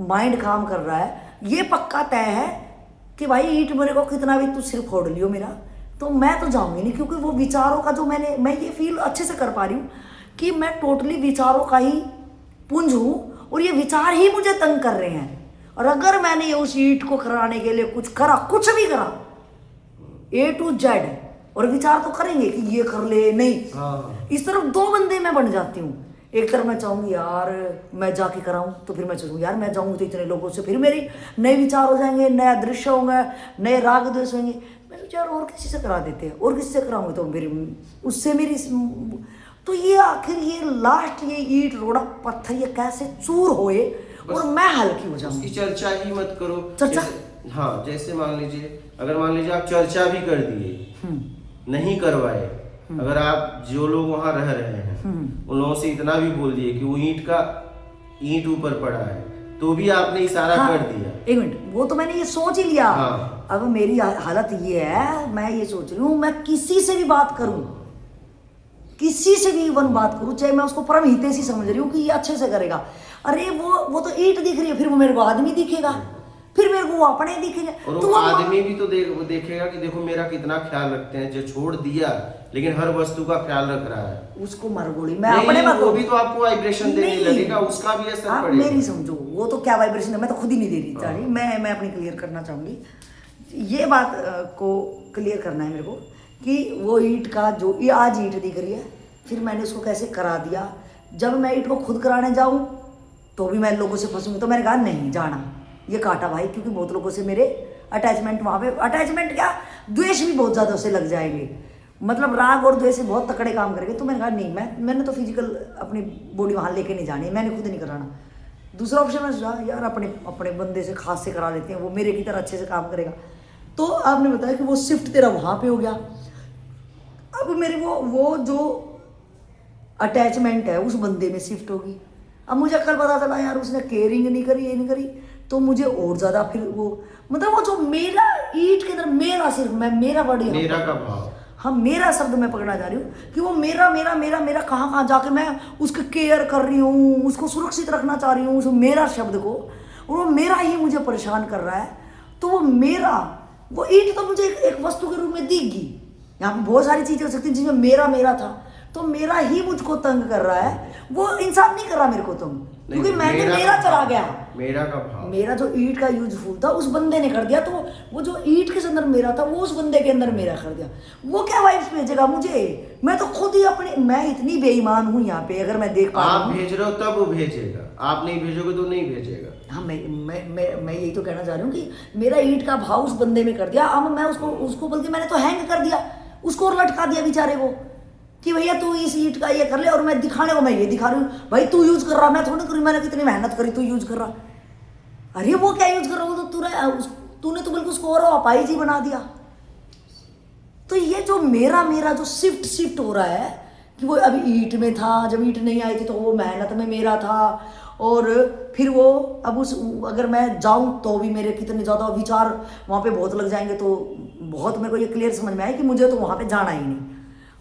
माइंड काम कर रहा है, ये पक्का तय है कि भाई ईंट मेरे को कितना भी तू सिर फोड़ लियो मेरा, तो मैं तो जाऊंगी नहीं। क्योंकि वो विचारों का जो मैं ये फील अच्छे से कर पा रही हूँ कि मैं टोटली विचारों का ही पुंज हूँ और ये विचार ही मुझे तंग कर रहे हैं। और अगर मैंने ये उस ईंट को कराने के लिए कुछ करा, कुछ भी करा A to Z, और विचार तो करेंगे कि ये कर ले, नहीं इस तरफ दो बंदे मैं बन जाती हूँ। एक तरफ मैं चाहूंगी यार मैं जाके कराऊं, तो फिर मैं सोचूंगी यार मैं जाऊंगी तो इतने लोगों से फिर मेरे नए विचार हो जाएंगे, नया दृश्य होंगे, नए राग द्वेष होंगे। मैं विचार और किसी से करा देते हैं, और किसी से कराऊंगी तो फिर उससे मेरी, तो ये आखिर ये लास्ट ये ईंट रोड़ा पत्थर ये कैसे चूर होए और मैं हल्की हो जाऊंगी। उसकी चर्चा ही मत करो। चर्चा? हाँ, जैसे मान लीजिए, अगर मान लीजिए आप चर्चा भी कर दिए, नहीं करवाए, अगर आप जो लोग वहां रह रहे हैं उन लोगों से इतना भी बोल दिए कि वो ईंट ऊपर पड़ा है, तो भी आपने इशारा कर दिया। एक मिनट, वो तो मैंने ये सोच ही लिया। हाँ। अब मेरी हालत ये है, मैं ये सोच रही हूँ मैं किसी से भी बात करूं, किसी से भी वन बात करूं, चाहे मैं उसको परम हितैषी समझ रही हूँ कि ये अच्छे से करेगा, अरे वो तो ईंट दिख रही है, फिर वो मेरे को आदमी दिखेगा, फिर मेरे को वो अपने दिखेंगे, और तो वो आदमी भी तो देखेगा कि देखो मेरा कितना ख्याल रखते हैं, जो छोड़ दिया लेकिन हर वस्तु का ख्याल रख रहा है। उसको मरगोड़ी मैं अपने वो भी तो आपको वाइब्रेशन देने लगेगा, उसका भी असर आप पड़ेगा। मेरी समझो, वो तो क्या वाइब्रेशन है, मैं तो खुद ही नहीं दे रही चाह रही, मैं अपनी क्लियर करना चाहूंगी। ये बात को क्लियर करना है मेरे को कि वो ईंट का जो ये आज ईंट दिख रही है, फिर मैंने उसको कैसे करा दिया। जब मैं ईंट को खुद कराने जाऊं तो भी मैं लोगों से फंसूंगी, तो मैंने कहा नहीं जाना, ये काटा भाई, क्योंकि बहुत लोगों से मेरे अटैचमेंट, वहाँ पे अटैचमेंट क्या द्वेष भी बहुत ज़्यादा उससे लग जाएंगे, मतलब राग और द्वेष से बहुत तकड़े काम करेंगे। तो मैंने कहा नहीं, मैंने तो फिजिकल अपनी बॉडी वहाँ लेके नहीं जानी, मैंने खुद नहीं कराना। दूसरा ऑप्शन मैं सोचा यार अपने बंदे से खास से करा लेते हैं, वो मेरे की तरह अच्छे से काम करेगा। तो आपने बताया कि वो शिफ्ट तेरा वहाँ पे हो गया। अब मेरे वो जो अटैचमेंट है उस बंदे में शिफ्ट होगी। अब मुझे कल पता चला यार उसने केयरिंग नहीं करी, ये नहीं करी, तो मुझे और ज्यादा फिर वो मतलब वो जो मेरा ईंट के अंदर मेरा सिर्फ मेरा वर्ड, मेरा का भाव, हाँ मेरा शब्द मैं पकड़ना चाह रही हूँ कि वो मेरा मेरा मेरा मेरा कहाँ जाके मैं उसकी केयर कर रही हूँ, उसको सुरक्षित रखना चाह रही हूँ, उस मेरा शब्द को, और वो मेरा ही मुझे परेशान कर रहा है। तो वो ईंट तो मुझे एक वस्तु के रूप में दिखेगी। यहाँ पे बहुत सारी चीजें हो सकती हैं जिसमें मेरा था, तो मेरा ही मुझको तंग कर रहा है, वो इंसान नहीं कर रहा मेरे को तंग, क्योंकि मैंने मेरा चला गया, मेरा का भाव, मेरा जो ईंट का यूजफुल था उस बंदे ने कर दिया। तो वो जो ईंट के अंदर मेरा था वो उस बंदे के अंदर मेरा कर दिया। वो क्या वाइब्स भेजेगा मुझे? मैं तो खुद ही मैं इतनी बेईमान हूँ यहाँ पे। अगर मैं देख पा रहा हूँ, आप भेज रहे हो तब वो भेजेगा, आप नहीं भेजोगे तो नहीं भेजेगा। हाँ मैं यही तो कहना चाह रही हूँ कि मेरा ईंट का भाव उस बंदे में कर दिया। अब मैं उसको बल्कि मैंने तो हैंग कर दिया, उसको और लटका दिया बेचारे को कि भैया तू इस ईंट का ये कर ले, और मैं दिखाने को मैं ये दिखा रही हूँ, भाई तू यूज कर रहा, मैं थोड़ी करी, मैंने कितनी मेहनत करी, तू यूज कर रहा। अरे वो क्या यूज कर रहा, वो तो तूने तो बिल्कुल उसको और अपाई जी बना दिया। तो ये जो मेरा जो शिफ्ट हो रहा है कि वो अभी ईंट में था, जब ईंट नहीं आई थी तो वो मेहनत में मेरा था, और फिर वो अब अगर मैं जाऊं तो भी मेरे कितने ज़्यादा विचार वहाँ पे बहुत लग जाएंगे। तो बहुत मेरे को ये क्लियर समझ में आया कि मुझे तो वहाँ पे जाना ही नहीं।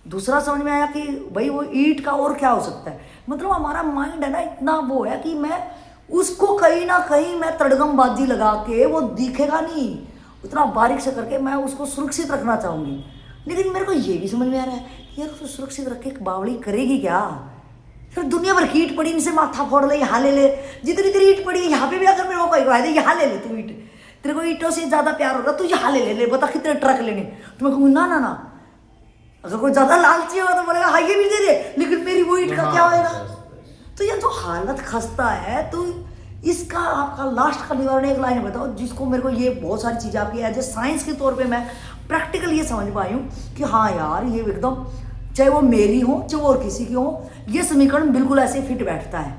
दूसरा समझ में आया कि भाई वो ईंट का और क्या हो सकता है, मतलब हमारा माइंड है ना इतना वो है कि मैं उसको कहीं ना कहीं मैं तड़गमबाजी लगा के, वो दिखेगा नहीं उतना बारीक से करके मैं उसको सुरक्षित रखना चाहूँगी। लेकिन मेरे को ये भी समझ में आ रहा है कि यार उसको सुरक्षित रख के बावड़ी करेगी क्या? फिर दुनिया भर की ईंट पड़ी, इनसे माथा फोड़ ले, यहाँ ले ले, जितनी तेरी ईंट पड़ी है यहाँ पे भी अगर मेरे को कोई कहा दे यहाँ ले ले तू ईंट, तेरे को ईंटों से ज्यादा प्यार हो रहा, तू यहाँ ले बता कितने ट्रक लेने। तो मैं कहूँगी ना ना ना, अगर कोई ज्यादा लालची होगा तो बोलेगा हाँ ये भी दे दे, लेकिन मेरी वो ईंट का क्या होएगा। तो ये जो हालत खस्ता है, तो इसका आपका लास्ट का निवारण एक लाइन बताओ, जिसको मेरे को ये बहुत सारी चीज़ें आपकी एज ए साइंस के तौर पे मैं प्रैक्टिकल ये समझ पाई हूँ कि हाँ यार ये एकदम, चाहे वो मेरी हो चाहे और किसी की हो, ये समीकरण बिल्कुल ऐसे फिट बैठता है।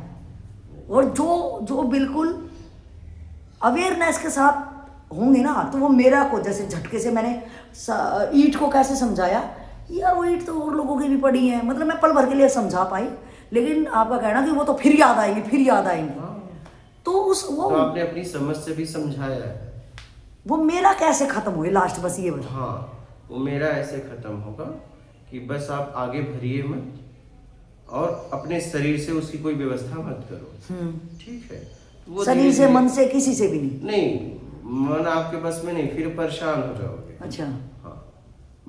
और जो बिल्कुल अवेयरनेस के साथ होंगे ना, तो वो मेरा को जैसे झटके से मैंने ईंट को कैसे समझाया, यार वो ईंट तो और लोगों की भी पड़ी है, मतलब मैं पल भर के लिए समझा पाई, लेकिन आपका कहना कि वो तो फिर याद आएंगे। तो वो तो आपने अपनी समझ से भी समझाया है, वो मेरा कैसे खत्म हुए लास्ट, बस ये बताओ। हाँ, वो मेरा ऐसे खत्म होगा कि बस आप आगे बढ़िए मत और अपने शरीर से उसकी कोई व्यवस्था मत करो, ठीक है। तो वो शरीर से, मन से, किसी से भी नहीं, मन आपके बस में नहीं, फिर परेशान हो जाओगे। अच्छा, हाँ,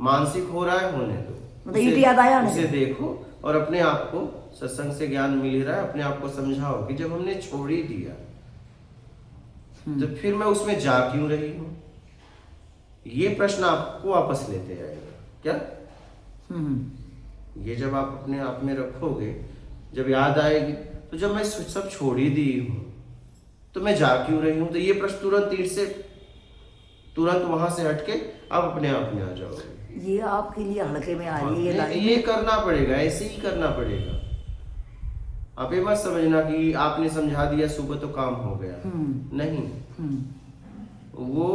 मानसिक हो रहा है, होने दो, मतलब ईंट याद आया ना, उसे देखो और अपने आप को, सत्संग से ज्ञान मिल रहा है, अपने आप को समझाओ कि जब हमने छोड़ ही दिया तो फिर मैं उसमें जा क्यों रही हूँ। ये प्रश्न आपको वापस लेते आएगा क्या। ये जब आप अपने आप में रखोगे, जब याद आएगी, तो जब मैं सब छोड़ ही दी हूँ तो मैं जा क्यों रही हूँ। तो ये प्रश्न तुरंत वहां से हटके आप अपने आप में आ जाओगे। ये आपके लिए हल्के में आ रही है, ये करना पड़ेगा, ऐसे ही करना पड़ेगा। आप ये मत समझना कि आपने समझा दिया सुबह तो काम हो गया, नहीं। वो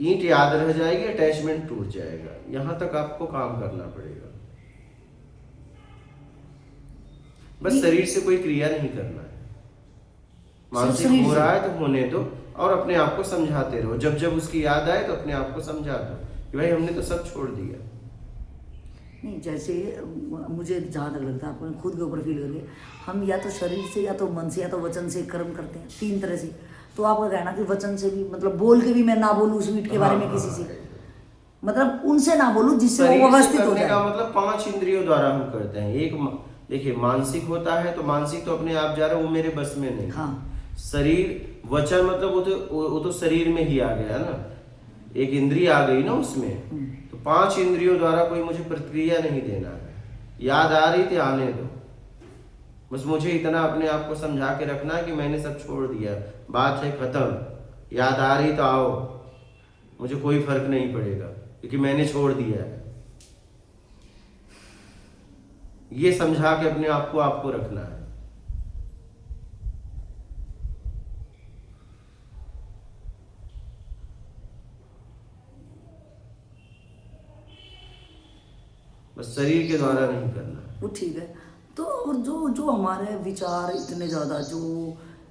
ईंट याद रह जाएगी, अटैचमेंट टूट जाएगा, यहां तक आपको काम करना पड़ेगा। बस शरीर से कोई क्रिया नहीं करना है, मानसिक हो रहा है तो होने दो और अपने आप को समझाते रहो। जब जब उसकी याद आए तो अपने आप को समझा दो कि भाई हमने तो सब छोड़ दिया। नहीं, जैसे मुझे जहाँ तक लगता है, आपको खुद के ऊपर फील करके, हम या तो शरीर से, या तो मन से, या तो वचन से कर्म करते हैं, 3 तरह से। तो आपका कहना कि वचन से भी, मतलब बोल के भी मैं ना बोलूँ उस ईंट के बारे में किसी से, मतलब उनसे ना बोलूँ जिससे वो व्यवस्थित हो जाए। का मतलब 5 इंद्रियों द्वारा हम करते हैं। एक देखिए, मानसिक होता है तो मानसिक तो अपने आप जा रहा है, वो मेरे बस में नहीं। हाँ, शरीर, वचन मतलब वो तो शरीर में ही आ गया ना, एक इंद्रिय आ गई ना उसमें। तो 5 इंद्रियों द्वारा कोई मुझे प्रतिक्रिया नहीं देना है। याद आ रही थी, आने दो, बस मुझे इतना अपने आप को समझा के रखना है कि मैंने सब छोड़ दिया, बात है खत्म। याद आ रही तो आओ, मुझे कोई फर्क नहीं पड़ेगा क्योंकि मैंने छोड़ दिया है। ये समझा के अपने आप को आपको रखना है। बस शरीर के द्वारा नहीं करना। वो ठीक है। तो और जो हमारे विचार इतने ज़्यादा, जो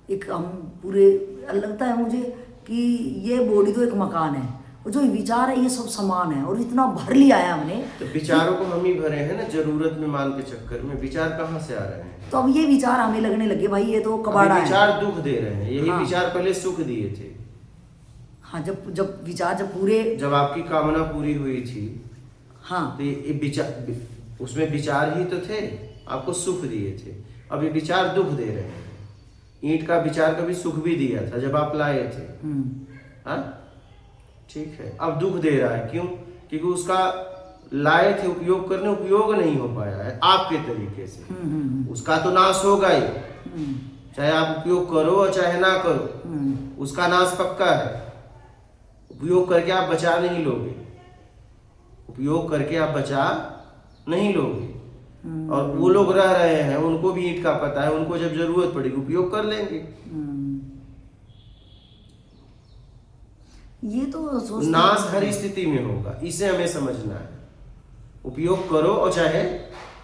एक हम पूरे, लगता है मुझे कि ये बॉडी तो एक मकान है, और जो विचार है ये सब समान है, और इतना भर लिया है हमने। तो विचारों को हम ही भरे हैं ना, जरूरत में मान के चक्कर में। विचार कहाँ से आ रहे हैं? तो अब ये विचार हमें लगने लगे भाई ये तो कबाड़ा है। विचार दुख दे रहे हैं, यही हाँ। विचार पहले सुख दिए थे। हाँ, जब विचार, जब पूरे, जब आपकी कामना पूरी हुई थी, हाँ, तो ये विचार, उसमें विचार ही तो थे, आपको सुख दिए थे। अब ये विचार दुख दे रहे हैं। ईंट का विचार कभी सुख भी दिया था जब आप लाए थे, हाँ, ठीक है। अब दुख दे रहा है, क्यों? क्योंकि उसका लाए थे, उपयोग करने, उपयोग नहीं हो पाया है आपके तरीके से। उसका तो नाश होगा ही, चाहे आप उपयोग करो और चाहे ना करो, उसका नाश पक्का है। उपयोग करके आप बचा नहीं लोगे, उपयोग करके आप बचा नहीं लोगे। और वो लोग रह रहे हैं, उनको भी ईंट का पता है, उनको जब जरूरत पड़ेगी उपयोग कर लेंगे। ये तो नाश हर स्थिति में होगा, इसे हमें समझना है। उपयोग करो और चाहे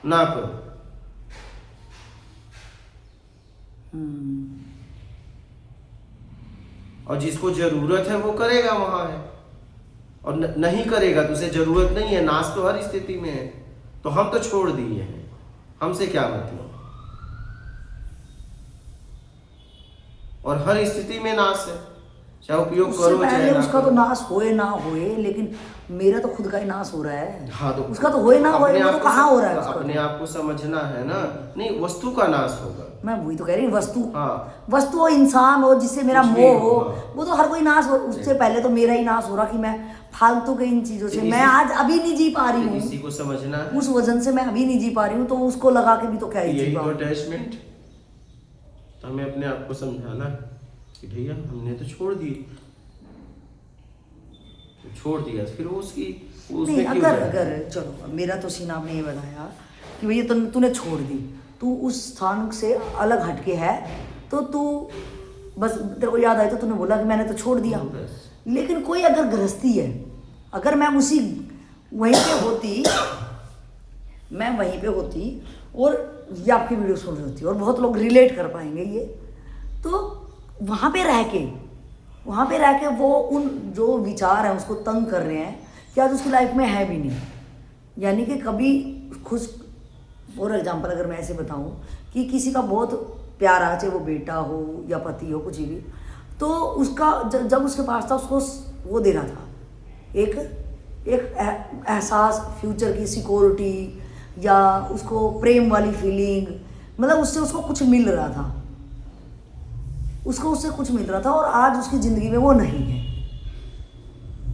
ना करो। और जिसको जरूरत है वो करेगा, वहां है, और नहीं करेगा तो उसे जरूरत नहीं है। नाश तो हर स्थिति में है, तो हम तो छोड़ दिए हैं, हमसे क्या मतलब। और हर स्थिति में नाश है, चाहे उपयोग उससे करो पहले चाहे ना उसका तो करो। नाश होए ना होए, लेकिन मेरा तो खुद का ही नाश हो रहा है। हाँ तो उसका तो होए ना होए, अपने वो आप तो को कहाँ हो रहा है उसका अपने तो। आप को समझना है ना, नहीं वस्तु का नाश होगा। मैं वही तो कह रही हूँ, हाँ। वस्तु हो, इंसान हो, जिससे मेरा कुछ भी मोह हो, हो, हाँ। वो तो हर कोई नाश हो। उससे पहले तो मेरा ही नाश हो रहा कि मैं फालतू के इन चीजों से मैं आज अभी नहीं जी पा रही इसी हूँ। को समझना है। उस वजन से मैं अभी नहीं जी पा रही हूँ, तो उसको लगा के भी तो क्या ही जी यही तो पाऊंगी। अटैचमेंट। तो हमें अपने आप को समझाना है कि भैया हमने तो छोड़ दी, तो छोड़ दिया, फिर वो नहीं, उसमें क्यों अगर जाए? अगर चलो, अब मेरा तो सीन आपने ये बताया कि भैया तूने छोड़ दी, तू उस स्थान से अलग हटके है, तो तू बस तेरे को याद आया तो तूने बोला कि मैंने तो छोड़ दिया। बस। लेकिन कोई अगर गृहस्थी है, अगर मैं उसी वहीं पे होती, मैं वहीं पे होती और ये आपकी वीडियो सुन रही होती और बहुत लोग रिलेट कर पाएंगे ये, तो वहाँ पे रह के वो उन जो विचार हैं उसको तंग कर रहे हैं कि आज उसकी लाइफ में है भी नहीं। यानी कि कभी खुश, फॉर एग्जाम्पल अगर मैं ऐसे बताऊं कि किसी का बहुत प्यारा, चाहे वो बेटा हो या पति हो, कुछ भी, तो उसका जब उसके पास था, उसको वो दे रहा था एक एहसास, फ्यूचर की सिक्योरिटी, या उसको प्रेम वाली फीलिंग, मतलब उससे उसको कुछ मिल रहा था, उससे कुछ मिल रहा था। और आज उसकी ज़िंदगी में वो नहीं है,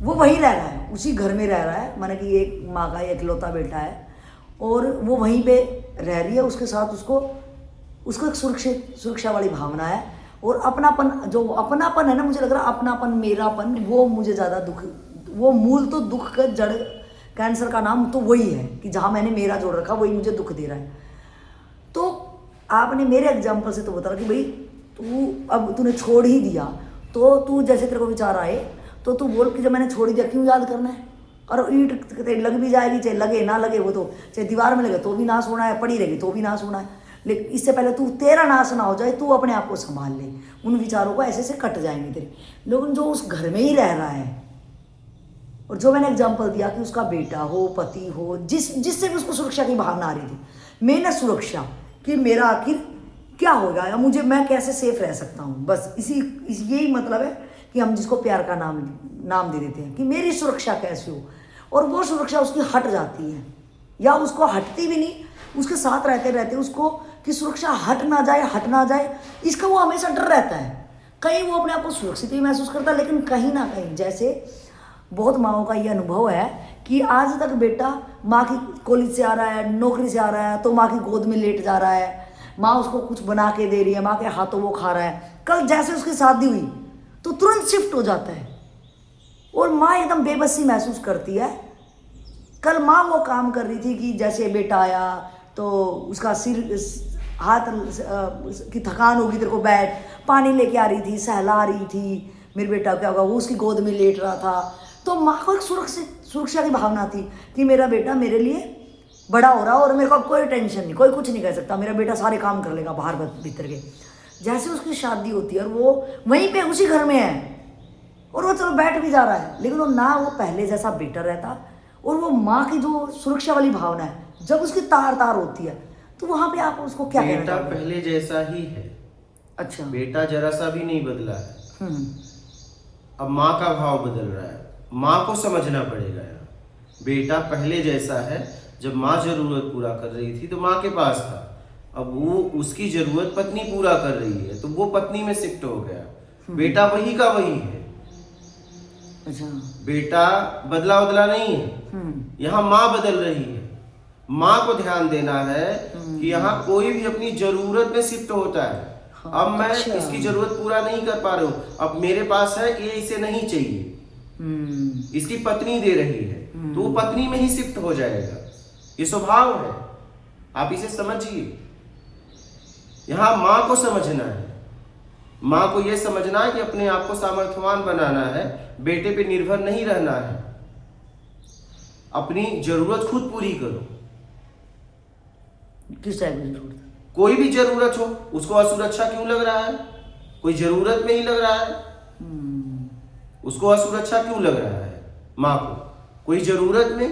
वो वहीं रह रहा है, उसी घर में रह रहा है, माने कि एक माँ का इकलौता बेटा है और वो वहीं पे रह रही है। उसके साथ उसको एक सुरक्षा वाली भावना है और अपनापन, जो अपनापन है ना, मुझे लग रहा है अपनापन, मेरापन, वो मुझे ज़्यादा दुख, वो मूल तो दुख का जड़, कैंसर का नाम तो वही है कि जहाँ मैंने मेरा जोड़ रखा वही मुझे दुख दे रहा है। तो आपने मेरे एग्जाम्पल से तो बता कि भाई तू अब तूने छोड़ ही दिया, तो तू जैसे तेरे को विचार आए तो तू बोल कि जब मैंने छोड़ ही दिया क्यों याद करना है। और ईंट लग भी जाएगी, चाहे लगे ना लगे, वो तो चाहे दीवार में लगे तो भी नाश होना है, पड़ी रहेगी तो भी नाश होना है। लेकिन इससे पहले तू तेरा नाश ना हो जाए, तू अपने आप को संभाल ले, उन विचारों को ऐसे से कट जाएंगे तेरे। लेकिन जो उस घर में ही रह रहा है, और जो मैंने एग्जाम्पल दिया कि उसका बेटा हो, पति हो, जिससे भी उसको सुरक्षा की भावना आ रही थी, मेन सुरक्षा कि मेरा आखिर क्या होगा या मैं कैसे सेफ रह सकता हूँ, बस यही मतलब है कि हम जिसको प्यार का नाम दे देते हैं कि मेरी सुरक्षा कैसे हो। और वो सुरक्षा उसकी हट जाती है या उसको हटती भी नहीं, उसके साथ रहते रहते उसको कि सुरक्षा हट ना जाए, इसका वो हमेशा डर रहता है। कहीं वो अपने आप को सुरक्षित भी महसूस करता है, लेकिन कहीं ना कहीं, जैसे बहुत माँओं का ये अनुभव है कि आज तक बेटा माँ की कॉलेज से आ रहा है, नौकरी से आ रहा है, तो माँ की गोद में लेट जा रहा है, माँ उसको कुछ बना के दे रही है, माँ के हाथों वो खा रहा है। कल जैसे उसकी शादी हुई तो तुरंत शिफ्ट हो जाता है और माँ एकदम बेबसी महसूस करती है। कल माँ वो काम कर रही थी कि जैसे बेटा आया तो उसका सिर, हाथ की थकान होगी, तेरे को बैठ, पानी लेके आ रही थी, सहला रही थी, मेरे बेटा क्या होगा, वो उसकी गोद में लेट रहा था। तो माँ को एक सुरक्षा की भावना थी कि मेरा बेटा मेरे लिए बड़ा हो रहा है और मेरे को कोई टेंशन नहीं, कोई कुछ नहीं कह सकता, मेरा बेटा सारे काम कर लेगा बाहर भीतर के। जैसे उसकी शादी होती है और वो वहीं पे उसी घर में है और वो चलो बैठ भी जा रहा है, लेकिन वो ना वो पहले जैसा बेटा रहता, और वो माँ की जो सुरक्षा वाली भावना है जब उसकी तार होती है, तो वहाँ पे आप उसको क्या कहना बेटा चाहते हैं? पहले जैसा ही है। अच्छा। बेटा जरा सा भी नहीं बदला है। अब माँ का भाव बदल रहा है, माँ को समझना पड़ेगा यार। बेटा पहले जैसा है, जब माँ जरूरत पूरा कर रही थी तो माँ के पास था, अब वो उसकी जरूरत पत्नी पूरा कर रही है तो वो पत्नी में शिफ्ट हो गया। बेटा वही का वही है। अच्छा। बेटा बदला नहीं है, यहाँ माँ बदल रही है। माँ को ध्यान देना है कि यहाँ कोई भी अपनी जरूरत में शिफ्ट होता है। अब मैं अच्छा। इसकी जरूरत पूरा नहीं कर पा रहा हूँ, अब मेरे पास है, ये इसे नहीं चाहिए, इसकी पत्नी दे रही है, तो वो पत्नी में ही शिफ्ट हो जाएगा। ये स्वभाव है, आप इसे समझिए। यहाँ माँ को समझना है, माँ को यह समझना है कि अपने आप को सामर्थ्यवान बनाना है, बेटे पे निर्भर नहीं रहना है, अपनी जरूरत खुद पूरी करो। किस टाइप की जरूरत? कोई भी जरूरत हो, उसको असुरक्षा क्यों लग रहा है? कोई जरूरत में ही लग रहा है, उसको असुरक्षा क्यों लग रहा है? माँ को कोई जरूरत में,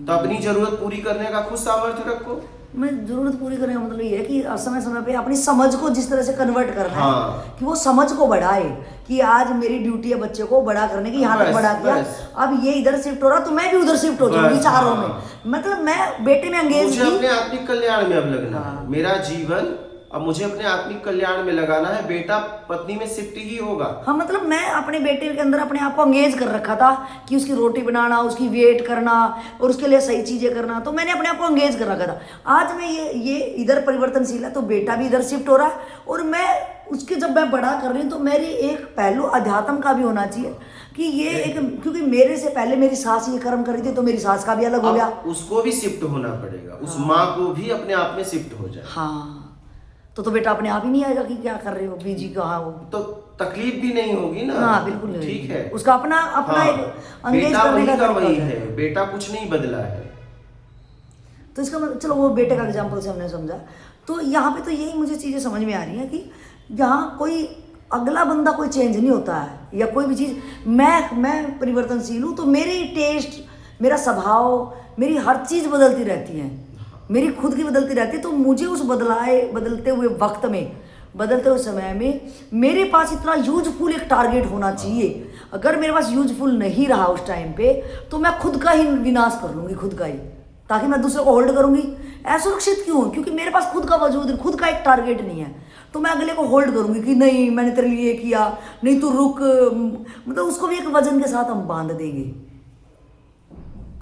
तो अपनी जरूरत पूरी करने का खुद सामर्थ्य रखो। मैं जरूरत पूरी करने का मतलब ये है कि समय समय पे अपनी समझ को जिस तरह से कन्वर्ट करना हाँ। है कि वो समझ को बढ़ाए कि आज मेरी ड्यूटी है बच्चे को बड़ा करने की, यहाँ तक बस, बड़ा किया, बस। अब ये इधर शिफ्ट हो रहा तो मैं भी उधर शिफ्ट हो जाऊँ बस, विचारों हाँ। में। मतलब मैं बेटे में एंगेज मुझे थी। अपने आत्मिक कल्याण में अब लगना हाँ। है, मेरा जीवन अब मुझे अपने आत्मिक कल्याण में लगाना है। बेटा पत्नी में शिफ्ट ही होगा। हाँ मतलब मैं अपने बेटे के अंदर अपने आप को अंगेज कर रखा था कि उसकी रोटी बनाना, उसकी वेट करना और उसके लिए सही चीजें करना, तो मैंने अपने आप को अंगेज कर रखा था। आज मैं ये इधर परिवर्तनशील है तो बेटा भी इधर शिफ्ट हो रहा है, और मैं उसके जब मैं बड़ा कर रही हूँ तो मेरी एक पहलू अध्यात्म का भी होना चाहिए कि ये एक, क्योंकि मेरे से पहले मेरी सास ये कर्म कर रही थी तो मेरी सास का भी अलग हो गया। अब उसको भी शिफ्ट होना पड़ेगा, उस माँ को भी अपने आप में शिफ्ट हो जाए। हाँ तो बेटा अपने आप ही नहीं आएगा कि क्या कर रहे हो बीजी कहाँ हो, तो तकलीफ भी नहीं होगी ना। हाँ बिल्कुल नहीं ठीक है, उसका अपना अपना हाँ, एक अंगेज बेटा करने वही का का तरीका वही होता है, बेटा कुछ नहीं बदला है। तो इसका मतलब चलो वो बेटे का एग्जाम्पल से हमने समझा, तो यहाँ पे तो यही मुझे चीज़ें समझ में आ रही हैं कि यहाँ कोई अगला बंदा कोई चेंज नहीं होता है या कोई भी चीज़, मैं परिवर्तनशील हूँ तो मेरी टेस्ट, मेरा स्वभाव, मेरी हर चीज़ बदलती रहती है, मेरी खुद की बदलती रहती है। तो मुझे उस बदलते हुए वक्त में, बदलते हुए समय में मेरे पास इतना यूजफुल एक टारगेट होना चाहिए। अगर मेरे पास यूजफुल नहीं रहा उस टाइम पे तो मैं खुद का ही विनाश कर लूँगी, खुद का ही, ताकि मैं दूसरे को होल्ड करूँगी। असुरक्षित क्यों? क्योंकि मेरे पास खुद का वजूद, खुद का एक टारगेट नहीं है, तो मैं अगले को होल्ड करूँगी कि नहीं मैंने तेरे लिए किया, नहीं तू रुक, मतलब उसको भी एक वजन के साथ हम बांध देंगे।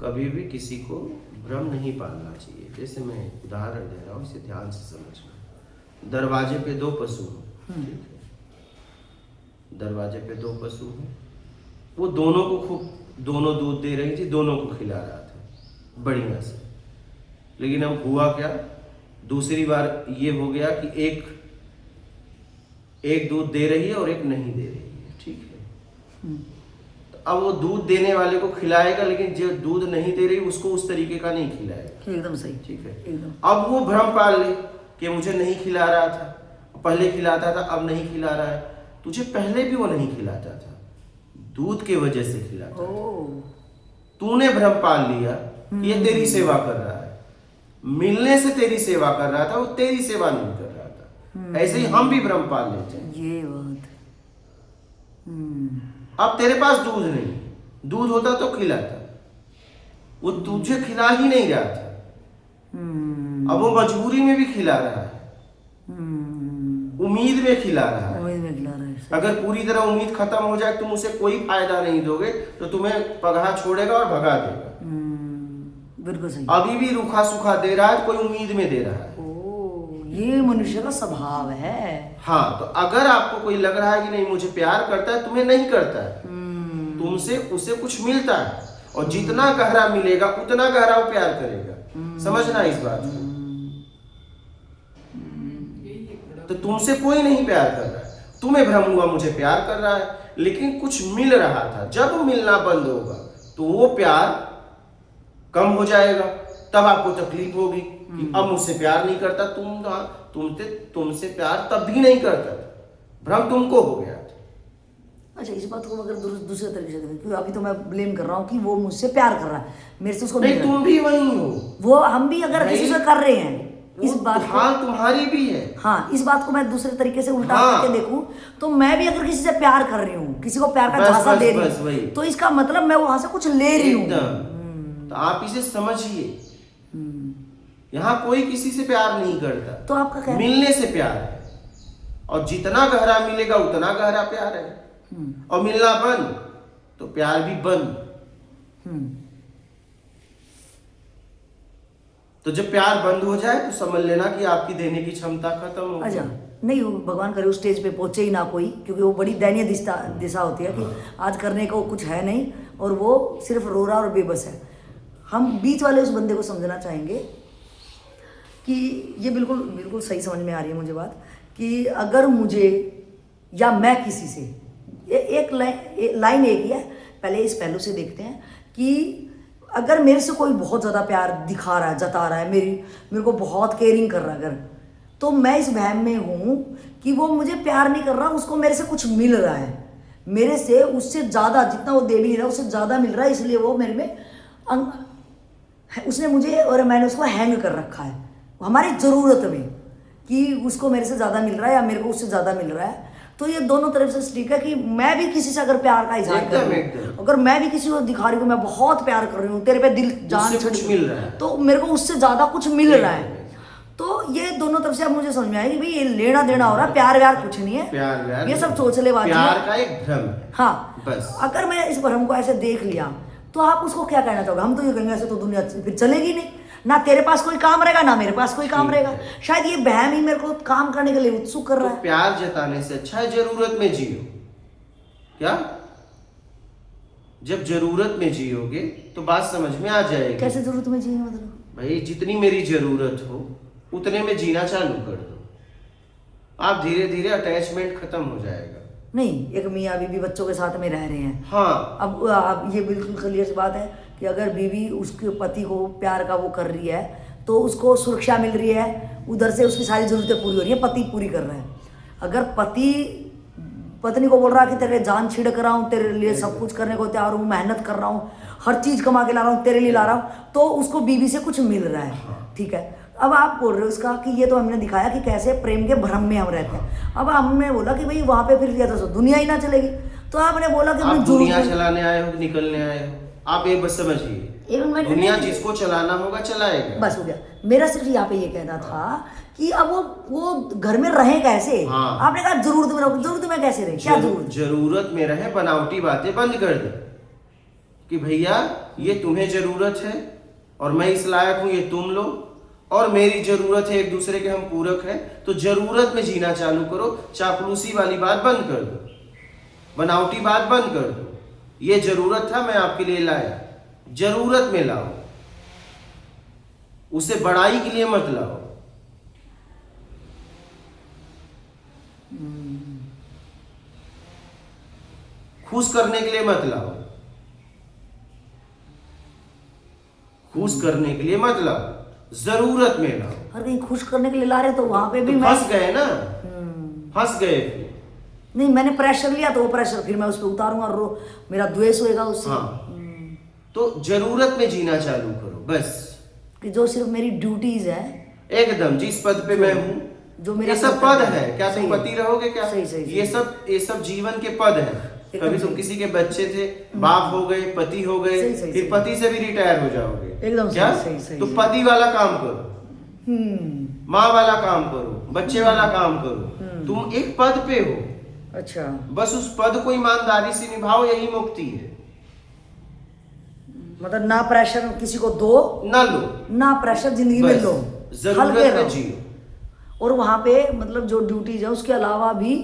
कभी भी किसी को भ्रम नहीं पालना चाहिए। जैसे मैं उदाहरण दे रहा हूँ, इसे ध्यान से समझना। दरवाजे पे दो पशु हैं, ठीक है, दरवाजे पे दो पशु हैं, वो दोनों को खूब, दोनों दूध दे रही थी, दोनों को खिला रहा था बढ़िया से। लेकिन अब हुआ क्या, दूसरी बार ये हो गया कि एक दूध दे रही है और एक नहीं दे रही है, ठीक है। तो अब वो दूध देने वाले को खिलाएगा, लेकिन जो दूध नहीं दे रही उसको उस तरीके का नहीं खिलाएगा। एकदम सही, ठीक है। एकदम। अब वो भ्रम पाल ले कि मुझे नहीं खिला रहा था, पहले खिलाता था अब नहीं खिला रहा है। तुझे पहले भी वो नहीं खिलाता था, दूध के वजह से खिलाता था। तूने भ्रम पाल लिया कि ये तेरी सेवा कर रहा है, मिलने से तेरी सेवा कर रहा था, वो तेरी सेवा नहीं कर रहा था। ऐसे ही हम भी भ्रम पाल लेते हैं। ये बात। अब तेरे पास दूध नहीं, दूध होता तो खिलाता, वो तुझे खिला ही नहीं रहा था। अब वो मजबूरी में भी खिला रहा है, उम्मीद में खिला रहा है। उम्मीद में खिला रहा है। अगर पूरी तरह उम्मीद खत्म हो जाए, तुम उसे कोई फायदा नहीं दोगे तो तुम्हें पगहा छोड़ेगा और भगा देगा। बिल्कुल सही। अभी भी रूखा सूखा दे रहा है, कोई उम्मीद में दे रहा है। ये मनुष्य का स्वभाव है। हाँ, तो अगर आपको कोई लग रहा है कि नहीं मुझे प्यार करता है, तुम्हें नहीं करता है, तुमसे उसे कुछ मिलता है, और जितना गहरा मिलेगा उतना गहरा वो प्यार करेगा। समझना इस बात को। तो तुमसे कोई नहीं प्यार कर रहा है, तुम्हें भ्रम हुआ मुझे प्यार कर रहा है, लेकिन कुछ मिल रहा था। जब मिलना बंद होगा तो वो प्यार कम हो जाएगा, तब आपको तकलीफ होगी कि अब मुझसे प्यार नहीं करता। तुमसे प्यार तब भी नहीं करता था, भ्रम तुमको हो गया था। अच्छा, इस बात को अगर दूसरे तरीके से देखें, क्योंकि अभी तो मैं ब्लेम कर रहा हूँ कि वो मुझसे प्यार कर रहा है, मेरे से उसको नहीं, तुम भी वही हो। वो हम भी अगर किसी से कर रहे हैं इस बात को, हाँ तुम्हारी भी है। हाँ, इस बात को मैं दूसरे तरीके से उल्टा हाँ। करके देखूं तो मैं भी अगर किसी से प्यार कर रही हूँ, किसी को प्यार का झांसा दे रही हूँ, तो इसका मतलब मैं वहां से कुछ ले रही हूँ। तो आप इसे समझिए, यहाँ कोई किसी से प्यार नहीं करता, तो आपका क्या मिलने से प्यार है, और जितना गहरा मिलेगा उतना गहरा प्यार है। और मिलना बंद तो प्यार भी बंद। तो जब प्यार बंद हो जाए तो समझ लेना कि आपकी देने की क्षमता खत्म हो गई। अच्छा, नहीं भगवान करे उस स्टेज पे पहुंचे ही ना कोई, क्योंकि वो बड़ी दयनीय दिशा होती है कि आज करने को कुछ है नहीं और वो सिर्फ रो रहा और बेबस है। हम बीच वाले उस बंदे को समझना चाहेंगे कि ये बिल्कुल बिल्कुल सही समझ में आ रही है मुझे बात, कि अगर मुझे या मैं किसी से, एक लाइन एक ही है, पहले इस पहलू से देखते हैं कि अगर मेरे से कोई बहुत ज़्यादा प्यार दिखा रहा है, जता रहा है, मेरे को बहुत केयरिंग कर रहा है अगर, तो मैं इस वहम में हूँ कि वो मुझे प्यार नहीं कर रहा, उसको मेरे से कुछ मिल रहा है, मेरे से उससे ज़्यादा, जितना वो दे भी रहा है उससे ज़्यादा मिल रहा है, इसलिए वो मेरे में उसने मुझे और मैंने उसको हैंग कर रखा है। हमारी ज़रूरत में, कि उसको मेरे से ज़्यादा मिल रहा है या मेरे को उससे ज़्यादा मिल रहा है। तो ये दोनों तरफ से ठीक है कि मैं भी किसी से अगर प्यार का इजहार कर रही हूँ, अगर मैं भी किसी को दिखा रही हूँ मैं बहुत प्यार कर रही हूँ, तेरे पे दिल जान उससे कुछ मिल रहा है, तो मेरे को उससे ज़्यादा कुछ मिल रहा है। तो ये दोनों तरफ से अब मुझे समझ में आया कि भाई ये लेना देना हो रहा है, प्यार व्यार कुछ नहीं है, प्यार व्यार ये सब चोचलेबाजी है, प्यार का एक भ्रम है। हाँ बस अगर मैं इस भ्रम को ऐसे देख लिया तो आप उसको क्या कहना चाहोगे? हम तो ये कहेंगे ऐसे तो दुनिया फिर चलेगी नहीं, ना तेरे पास कोई काम रहेगा ना मेरे पास कोई काम रहेगा। शायद ये बहम ही मेरे को काम करने के लिए उत्सुक कर रहा है। तो प्यार जताने से अच्छा है जरूरत में जियो। क्या? जब जरूरत में जियोगे तो बात समझ में आ जाएगी। कैसे जरूरत में जिए मतलब? भाई जितनी मेरी जरूरत हो उतने में जीना चालू कर दो, आप धीरे धीरे अटैचमेंट खत्म हो जाएगा। नहीं, एक मियाँ बीवी बच्चों के साथ में रह रहे हैं, हाँ अब ये बिल्कुल क्लियर सी बात है कि अगर बीवी उसके पति को प्यार का वो कर रही है तो उसको सुरक्षा मिल रही है, उधर से उसकी सारी जरूरतें पूरी हो रही है, पति पूरी कर रहा है। अगर पति पत्नी को बोल रहा है कि तेरे जान छिड़क रहा हूँ, तेरे लिए सब कुछ करने को तैयार हूँ, मेहनत कर रहा हूँ, हर चीज़ कमा के ला रहा हूँ, तेरे लिए ला रहा हूँ, तो उसको बीवी से कुछ मिल रहा है। ठीक है, अब आप बोल रहे हो इसका कि ये तो हमने दिखाया कि कैसे प्रेम के भ्रम में हम रहते हैं। अब हमने बोला कि भाई वहाँ पे फिर लिया तो दुनिया ही ना चलेगी, तो आपने बोला कि आप दुनिया चलाने आए हो, निकलने आए हो, आप ये बस समझिए, दुनिया जिसको चलाना होगा चलाएगा। बस हो गया। मेरा सिर्फ यहाँ पे ये कहना था कि अब वो घर में रहे कैसे? हाँ। आपने कहा जरूरत में रहो, जरूरत में कैसे रहे? क्या जरूरत? जरूरत में रहे, बनावटी बातें बंद कर दे कि भैया ये तुम्हें जरूरत है और मैं इस लायक हूं, ये तुम लो, और मेरी जरूरत है, एक दूसरे के हम पूरक हैं, तो जरूरत में जीना चालू करो। चापलूसी वाली बात बंद कर दो, बनावटी बात बंद कर दो। ये जरूरत था, मैं आपके लिए लाया, जरूरत में लाओ, उसे बड़ाई के लिए मत लाओ। खुश करने के लिए मत लाओ, खुश करने के लिए मत लाओ, जरूरत में लाओ। हर कहीं खुश करने के लिए ला रहे तो वहां पे भी तो मैं फंस गए ना, फंस गए। नहीं, मैंने प्रेशर लिया तो वो प्रेशर फिर मैं उस पर उतारूंगा, मेरा द्वेष होएगा उससे। हाँ, तो जरूरत में जीना चालू करो बस, कि जो सिर्फ मेरी ड्यूटीज है, एकदम जिस पद पे मैं हूँ, जो मेरा ये सब पद है। क्या तुम पति रहोगे क्या? सही। ये सब जीवन के पद है। कभी तुम किसी के बच्चे थे, बाप हो गए, पति हो गए, फिर पति से भी रिटायर हो जाओगे। एकदम क्या? तो पति वाला काम करो, माँ वाला काम करो, बच्चे वाला काम करो, तुम एक पद पे हो। अच्छा, बस उस पद को ईमानदारी से निभाओ, यही मुक्ति है। मतलब ना प्रेशर किसी को दो, ना लो, ना प्रेशर जिंदगी में लो, जरूरत में जियो। और वहां पे मतलब जो ड्यूटीज है उसके अलावा भी,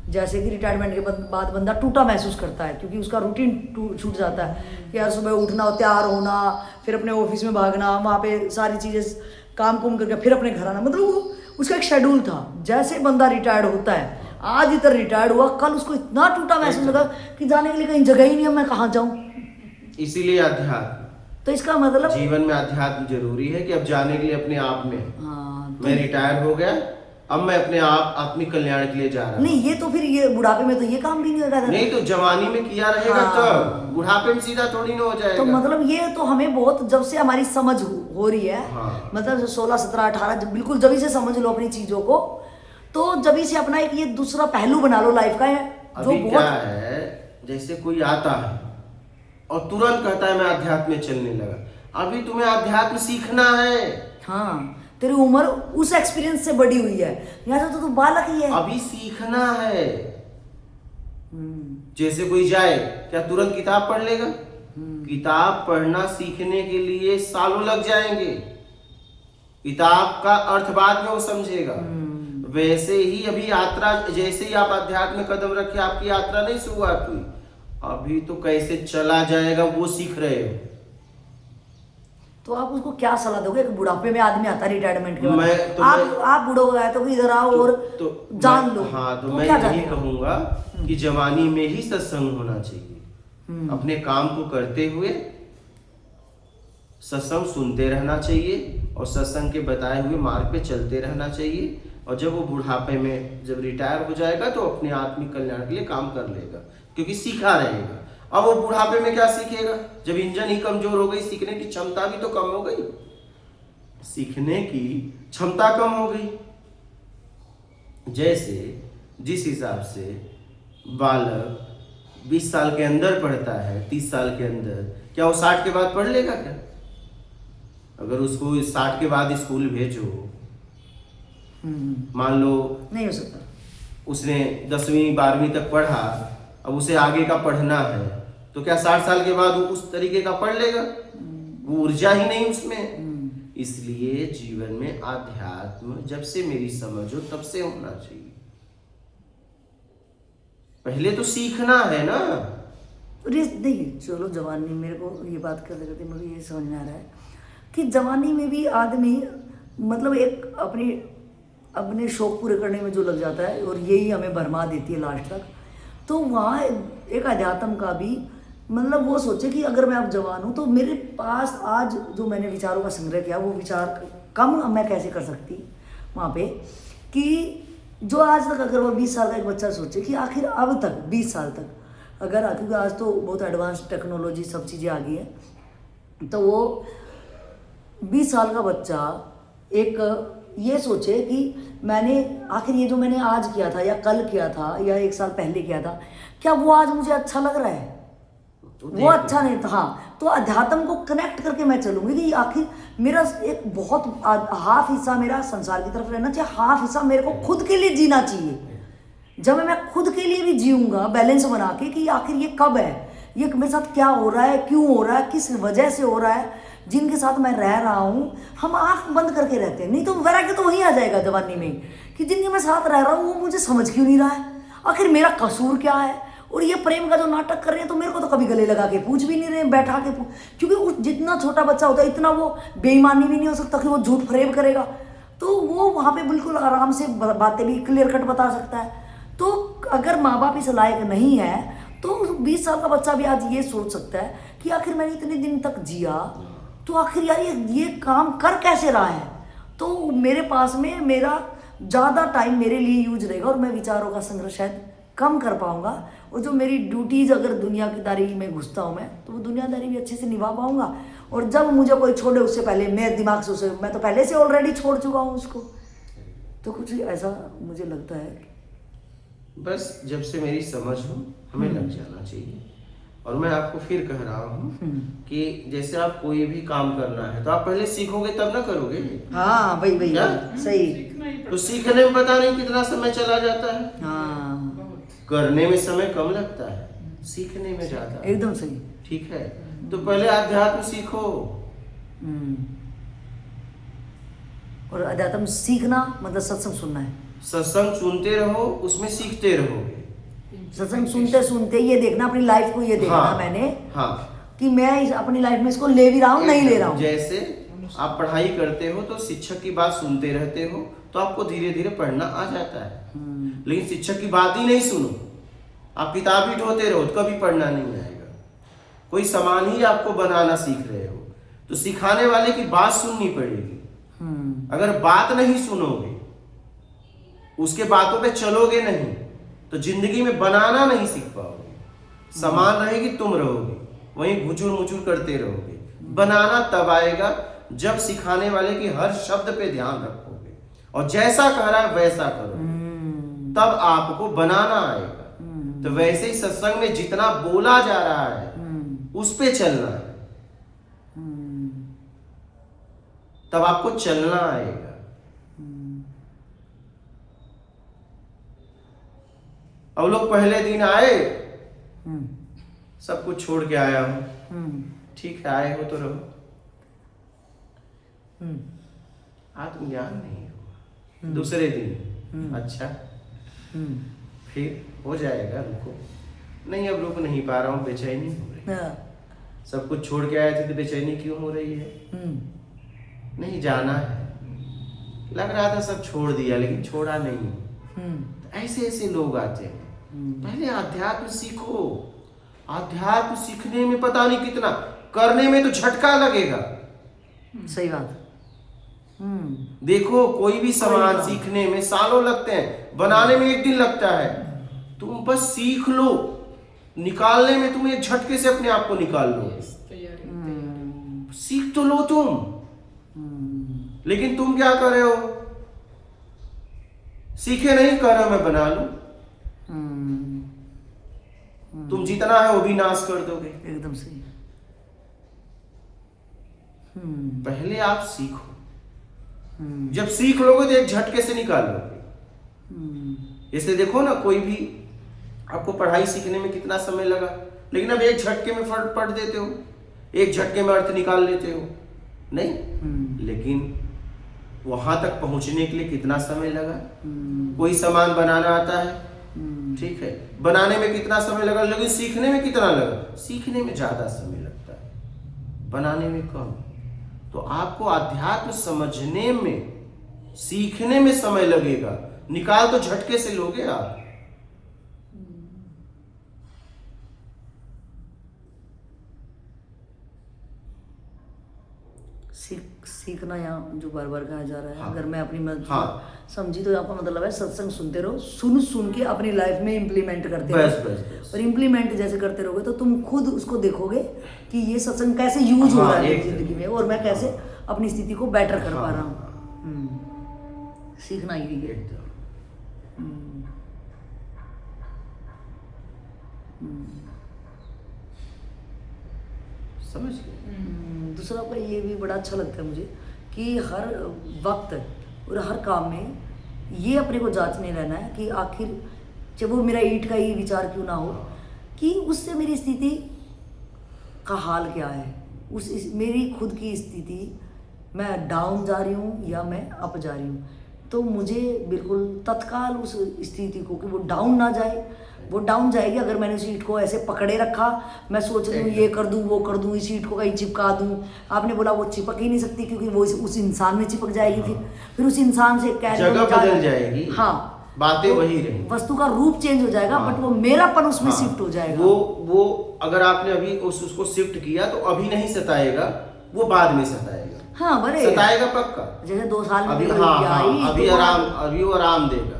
जैसे कि रिटायरमेंट के बाद बंदा टूटा महसूस करता है क्योंकि उसका रूटीन छूट जाता है कि यार सुबह उठना, तैयार होना, फिर अपने ऑफिस में भागना, वहाँ पे सारी चीज़ें काम कुम करके फिर अपने घर आना, मतलब वो उसका एक शेड्यूल था। जैसे बंदा रिटायर्ड होता है, आज इधर रिटायर्ड हुआ, कल उसको इतना टूटा महसूस लगा कि जाने के लिए कहीं जगह ही नहीं है, मैं कहाँ जाऊँ। इसीलिए अध्यात्म, तो इसका मतलब जीवन में अध्यात्म जरूरी है कि अब जाने के लिए अपने आप में। हाँ, तो मैं रिटायर हो गया, अब मैं अपने आप आत्मिक कल्याण के लिए जा रहा हूँ। नहीं, ये तो फिर ये बुढ़ापे में तो ये काम भी नहीं होगा। नहीं तो जवानी में किया रहेगा, हाँ। तब बुढ़ापे में सीधा थोड़ी ना हो जाएगा। तो मतलब ये तो हमें बहुत, जब से हमारी समझ हो रही है, हाँ। मतलब 16, 17, 18, बिल्कुल जब से समझ लो अपनी चीजों को, तो जब से अपना एक ये दूसरा पहलू बना लो लाइफ का है। अभी क्या है, जैसे कोई आता है और तुरंत कहता है मैं अध्यात्म में चलने लगा, अभी तुम्हें अध्यात्म सीखना है। हाँ, तेरी उम्र उस एक्सपीरियंस से बड़ी हुई है, यहाँ से तो तू बालक ही है, अभी सीखना है। जैसे कोई जाए, क्या तुरंत किताब पढ़ लेगा? किताब पढ़ना सीखने के लिए सालों लग जाएंगे, किताब का अर्थ बाद में वो समझेगा। वैसे ही अभी यात्रा, जैसे ही आप अध्यात्म में कदम रखे, आपकी यात्रा नहीं शुरुआत हुई, अभी तो कैसे चला जाएगा वो सीख रहे हो। तो आप उसको क्या सलाह दोगे? एक बुढ़ापे में आदमी आता है रिटायरमेंट के बाद, तो आप बूढ़ो हो गए तो इधर आओ और जान लो। हाँ, तो मैं यही कहूंगा कि जवानी में ही सत्संग होना चाहिए। अपने काम को करते हुए सत्संग सुनते रहना चाहिए और सत्संग के बताए हुए मार्ग पे चलते रहना चाहिए। और जब वो बुढ़ापे में जब रिटायर हो जाएगा तो अपने आत्मिक कल्याण के लिए काम कर लेगा, क्योंकि सीखा रहेगा। अब वो बुढ़ापे में क्या सीखेगा? जब इंजन ही कमजोर हो गई, सीखने की क्षमता भी तो कम हो गई। सीखने की क्षमता कम हो गई। जैसे जिस हिसाब से बालक 20 साल के अंदर पढ़ता है, 30 साल के अंदर, क्या वो 60 के बाद पढ़ लेगा क्या? अगर उसको 60 के बाद स्कूल भेजो, मान लो नहीं हो सकता, उसने 10वीं 12वीं तक पढ़ा, अब उसे आगे का पढ़ना है, तो क्या 60 साल के बाद वो उस तरीके का पढ़ लेगा? वो ऊर्जा ही नहीं उसमें। इसलिए जीवन में आध्यात्म जब से मेरी समझ हो तब से होना चाहिए। पहले तो सीखना है ना। देखिए चलो, जवानी में मेरे को ये बात करते करते मुझे ये समझ में आ रहा है कि जवानी में भी आदमी मतलब एक अपने शौक पूरे करने में जो लग जाता है और यही हमें भरमा देती है लास्ट तक। तो वहाँ एक अध्यात्म का भी मतलब वो सोचे कि अगर मैं अब जवान हूँ तो मेरे पास आज जो मैंने विचारों का संग्रह किया वो विचार कम मैं कैसे कर सकती वहाँ पे, कि जो आज तक अगर वो 20 साल का एक बच्चा सोचे कि आखिर अब तक 20 साल तक अगर, क्योंकि आज तो बहुत एडवांस टेक्नोलॉजी सब चीज़ें आ गई है, तो वो 20 साल का बच्चा एक ये सोचे कि मैंने आखिर ये जो मैंने आज किया था या कल किया था या 1 साल पहले किया था, क्या वो आज मुझे अच्छा लग रहा है? वो अच्छा नहीं था। हाँ, तो अध्यात्म को कनेक्ट करके मैं चलूंगी कि आखिर मेरा एक बहुत हाफ हिस्सा मेरा संसार की तरफ रहना चाहिए, हाफ हिस्सा मेरे को खुद के लिए जीना चाहिए। जब मैं खुद के लिए भी जीऊंगा बैलेंस बना के कि आखिर ये कब है, ये मेरे साथ क्या हो रहा है, क्यों हो रहा है, किस वजह से हो रहा है, जिनके साथ मैं रह रहा हूँ। हम आंख बंद करके रहते हैं, नहीं तो वैराग्य तो वही आ जाएगा जवानी में कि जिनके मैं साथ रह रहा हूँ वो मुझे समझ क्यों नहीं रहा है, आखिर मेरा कसूर क्या है। और ये प्रेम का जो नाटक कर रहे हैं तो मेरे को तो कभी गले लगा के पूछ भी नहीं रहे, बैठा के पूछ, क्योंकि उस जितना छोटा बच्चा होता है इतना वो बेईमानी भी नहीं हो सकता कि वो झूठ फरेब करेगा। तो वो वहाँ पे बिल्कुल आराम से बातें भी क्लियर कट बता सकता है। तो अगर माँ बाप इस लायक नहीं है तो 20 साल का बच्चा भी आज ये सोच सकता है कि आखिर मैंने इतने दिन तक जिया तो आखिर यार ये काम कर कैसे रहा है, तो मेरे पास में मेरा ज़्यादा टाइम मेरे लिए यूज रहेगा और मैं विचारों का संग्रह शायद कम कर पाऊंगा। और जो मेरी ड्यूटीज़ अगर दुनियादारी में घुसता हूँ मैं, तो वो दुनियादारी भी अच्छे से निभा पाऊंगा। और जब मुझे कोई छोड़े उससे पहले मेरे दिमाग से उसे मैं तो पहले से ऑलरेडी छोड़ चुका हूँ उसको। तो कुछ ऐसा मुझे लगता है। बस जब से मेरी समझ हो हमें लग जाना चाहिए। और मैं आपको फिर कह रहा हूँ कि जैसे आप कोई भी काम करना है तो आप पहले सीखोगे तब ना करोगे। हाँ भाई क्या? सही। तो सीखने में पता नहीं कितना समय चला जाता है। हाँ करने में समय कम लगता है, सीखने में ज्यादा। एकदम सही। ठीक है, तो पहले अध्यात्म सीखो। और अध्यात्म सीखना मतलब सत्संग सुनना है। सत्संग सुनते रहो, उसमें सीखते रहोगे। सत्संग सुनते सुनते ये देखना अपनी लाइफ को, ये देखना हाँ, मैंने हाँ, कि मैं अपनी लाइफ में इसको ले भी रहा हूँ नहीं ले रहा हूँ। जैसे आप पढ़ाई करते हो तो शिक्षक की बात सुनते रहते हो तो आपको धीरे धीरे पढ़ना आ जाता है। लेकिन शिक्षक की बात ही नहीं सुनो, आप किताब ही ढोते रहो तो कभी पढ़ना नहीं आएगा। कोई सामान ही आपको बनाना सीख रहे हो तो सिखाने वाले की बात सुननी पड़ेगी। अगर बात नहीं सुनोगे, उसके बातों पे चलोगे नहीं, तो जिंदगी में बनाना नहीं सीख पाओगे। समान रहेगी, तुम रहोगे वहीं घुचुर मुचुर करते रहोगे। बनाना तब आएगा जब सिखाने वाले की हर शब्द पे ध्यान रखोगे और जैसा कह रहा है वैसा करोगे, तब आपको बनाना आएगा। तो वैसे ही सत्संग में जितना बोला जा रहा है उस पे चलना है, तब आपको चलना आएगा। अब लोग पहले दिन आए, सब कुछ छोड़ के आया हूं, ठीक है आए हो तो रहो, आत्मज्ञान नहीं हुआ। दूसरे दिन अच्छा फिर हो जाएगा, रुको, नहीं अब रुक नहीं पा रहा हूँ, बेचैनी हो रही है। सब कुछ छोड़ के आए थे तो बेचैनी क्यों हो रही है? नहीं जाना है, लग रहा था सब छोड़ दिया लेकिन छोड़ा नहीं। तो ऐसे ऐसे लोग आते हैं। पहले अध्यात्म सीखो। अध्यात्म सीखने में पता नहीं कितना, करने में तो झटका लगेगा। सही बात। देखो कोई भी सामान सीखने में सालों लगते हैं, बनाने में 1 दिन लगता है। तुम बस सीख लो, निकालने में तुम एक झटके से अपने आप को निकाल लो। सीख तो लो तुम। लेकिन तुम क्या कर रहे हो, सीखे नहीं, कर रहे हो मैं बना लूं। तुम जितना है वो भी नाश कर दोगे। एकदम सही। पहले आप सीखो, जब सीख लोगे तो एक झटके से निकाल लोगे। जैसे देखो ना, कोई भी आपको पढ़ाई सीखने में कितना समय लगा, लेकिन अब एक झटके में फर्क पढ़ देते हो, एक झटके में अर्थ निकाल लेते हो, नहीं। लेकिन वहां तक पहुंचने के लिए कितना समय लगा। कोई सामान बनाना आता है, ठीक है, बनाने में कितना समय लगा, लेकिन सीखने में कितना लगा। सीखने में ज्यादा समय लगता है, बनाने में कम। तो आपको अध्यात्म समझने में, सीखने में समय लगेगा, निकाल तो झटके से लोगे आप। सीखना यहाँ जो बार बार कहा जा रहा है। हाँ। अगर मैं अपनी समझी तो यहाँ का मतलब है सत्संग सुनते रहो, सुन के अपनी लाइफ में इम्प्लीमेंट करते रहो। और इम्प्लीमेंट जैसे करते रहोगे तो तुम खुद उसको देखोगे कि ये सत्संग कैसे यूज हो रहा है मेरी जिंदगी में, और मैं कैसे अपनी स्थिति को बेटर कर पा रहा हूँ। सीखना यही है। समझ गए। दूसरा पर ये भी बड़ा अच्छा लगता है मुझे कि हर वक्त और हर काम में ये अपने को जांचने रहना है कि आखिर जब वो मेरा ईट का ही विचार क्यों ना हो कि उससे मेरी स्थिति का हाल क्या है, मेरी खुद की स्थिति, मैं डाउन जा रही हूँ या मैं अप जा रही हूँ। तो मुझे बिल्कुल तत्काल उस स्थिति को कि वो डाउन ना जाए, वो डाउन जाएगी अगर मैंने उस ईंट को ऐसे पकड़े रखा, मैं सोच रही हूँ ये कर दूँ वो कर दूँ, इस ईंट को कहीं चिपका दूँ। आपने बोला वो चिपक ही नहीं सकती क्योंकि वो उस इंसान में चिपक जाएगी। फिर उस इंसान से जगह बदल जाएगी। हाँ, बातें वही रहेंगी, वस्तु का रूप चेंज हो जाएगा। बट वो मेरापन उसमें शिफ्ट हो जाएगा। वो अगर आपने अभी उसको शिफ्ट किया तो अभी नहीं सताएगा, वो बाद में सताएगा। हाँ, बड़े सताएगा पक्का। जैसे 2 साल में अभी अभी वो आराम देगा,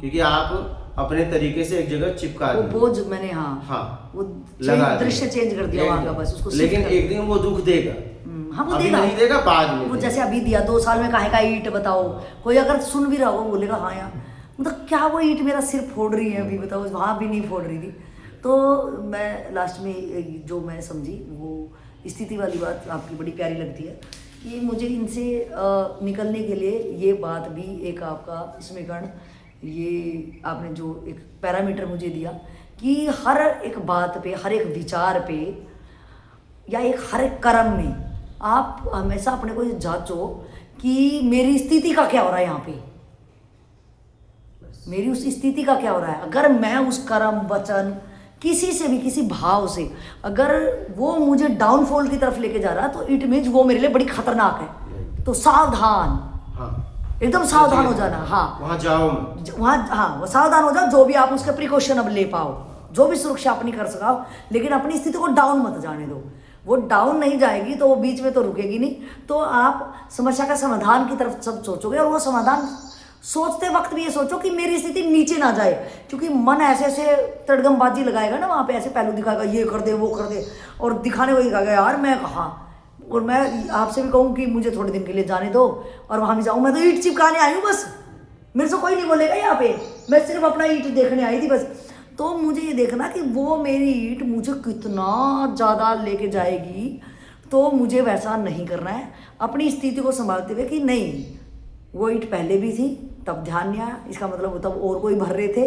क्योंकि आप अपने तरीके से एक जगह चिपका वो बोझ मैंने वो दृश्य चेंज कर दिया वहां का, बस उसको। लेकिन एक दिन वो दुख देगा। हाँ, वो अभी देगा, नहीं देगा, बाद में वो जैसे अभी दिया 2 साल में काहे का ईंट बताओ। कोई अगर सुन भी रहा हो बोलेगा हाँ यार, मतलब क्या वो ईंट मेरा सिर फोड़ रही है अभी, बताओ वहां भी नहीं फोड़ रही थी। तो मैं लास्ट में जो मैं समझी वो स्थिति वाली बात आपकी बड़ी प्यारी लगती है कि मुझे इनसे निकलने के लिए ये बात भी एक आपका स्मरण, ये आपने जो एक पैरामीटर मुझे दिया कि हर एक बात पे, हर एक विचार पे या हर एक कर्म में आप हमेशा अपने को जांचो कि मेरी स्थिति का क्या हो रहा है यहाँ पे, मेरी उस स्थिति का क्या हो रहा है। अगर मैं उस कर्म वचन किसी से भी, किसी भाव से अगर वो मुझे डाउनफॉल की तरफ लेके जा रहा है तो इट मीन्स वो मेरे लिए बड़ी खतरनाक है। तो सावधान, एकदम सावधान हो जाना। हाँ, वहां जाओ, वो सावधान हो जाओ। जो भी आप उसके प्रिकॉशन अब ले पाओ, जो भी सुरक्षा अपनी कर सकाओ, लेकिन अपनी स्थिति को डाउन मत जाने दो। वो डाउन नहीं जाएगी तो वो बीच में तो रुकेगी नहीं। तो आप समस्या का समाधान की तरफ सब सोचोगे, और वो समाधान सोचते वक्त भी ये सोचो कि मेरी स्थिति नीचे ना जाए, क्योंकि मन ऐसे ऐसे तड़गमबाजी लगाएगा ना, वहाँ पे ऐसे पहलू दिखाएगा, ये कर दे वो कर दे, और दिखाने को दिखाएगा यार मैं कहाँ। और मैं आपसे भी कहूँ कि मुझे थोड़े दिन के लिए जाने दो और वहाँ भी जाऊँ, मैं तो ईंट चिपकाने आई हूँ बस, मेरे से कोई नहीं बोलेगा यहाँ पे, मैं सिर्फ अपना ईंट देखने आई थी बस। तो मुझे ये देखना कि वो मेरी ईंट मुझे कितना ज़्यादा लेके जाएगी, तो मुझे वैसा नहीं करना है। अपनी स्थिति को संभालते हुए कि नहीं, वो ईंट पहले भी थी तब ध्यान नहीं आया, इसका मतलब तब और कोई भर रहे थे,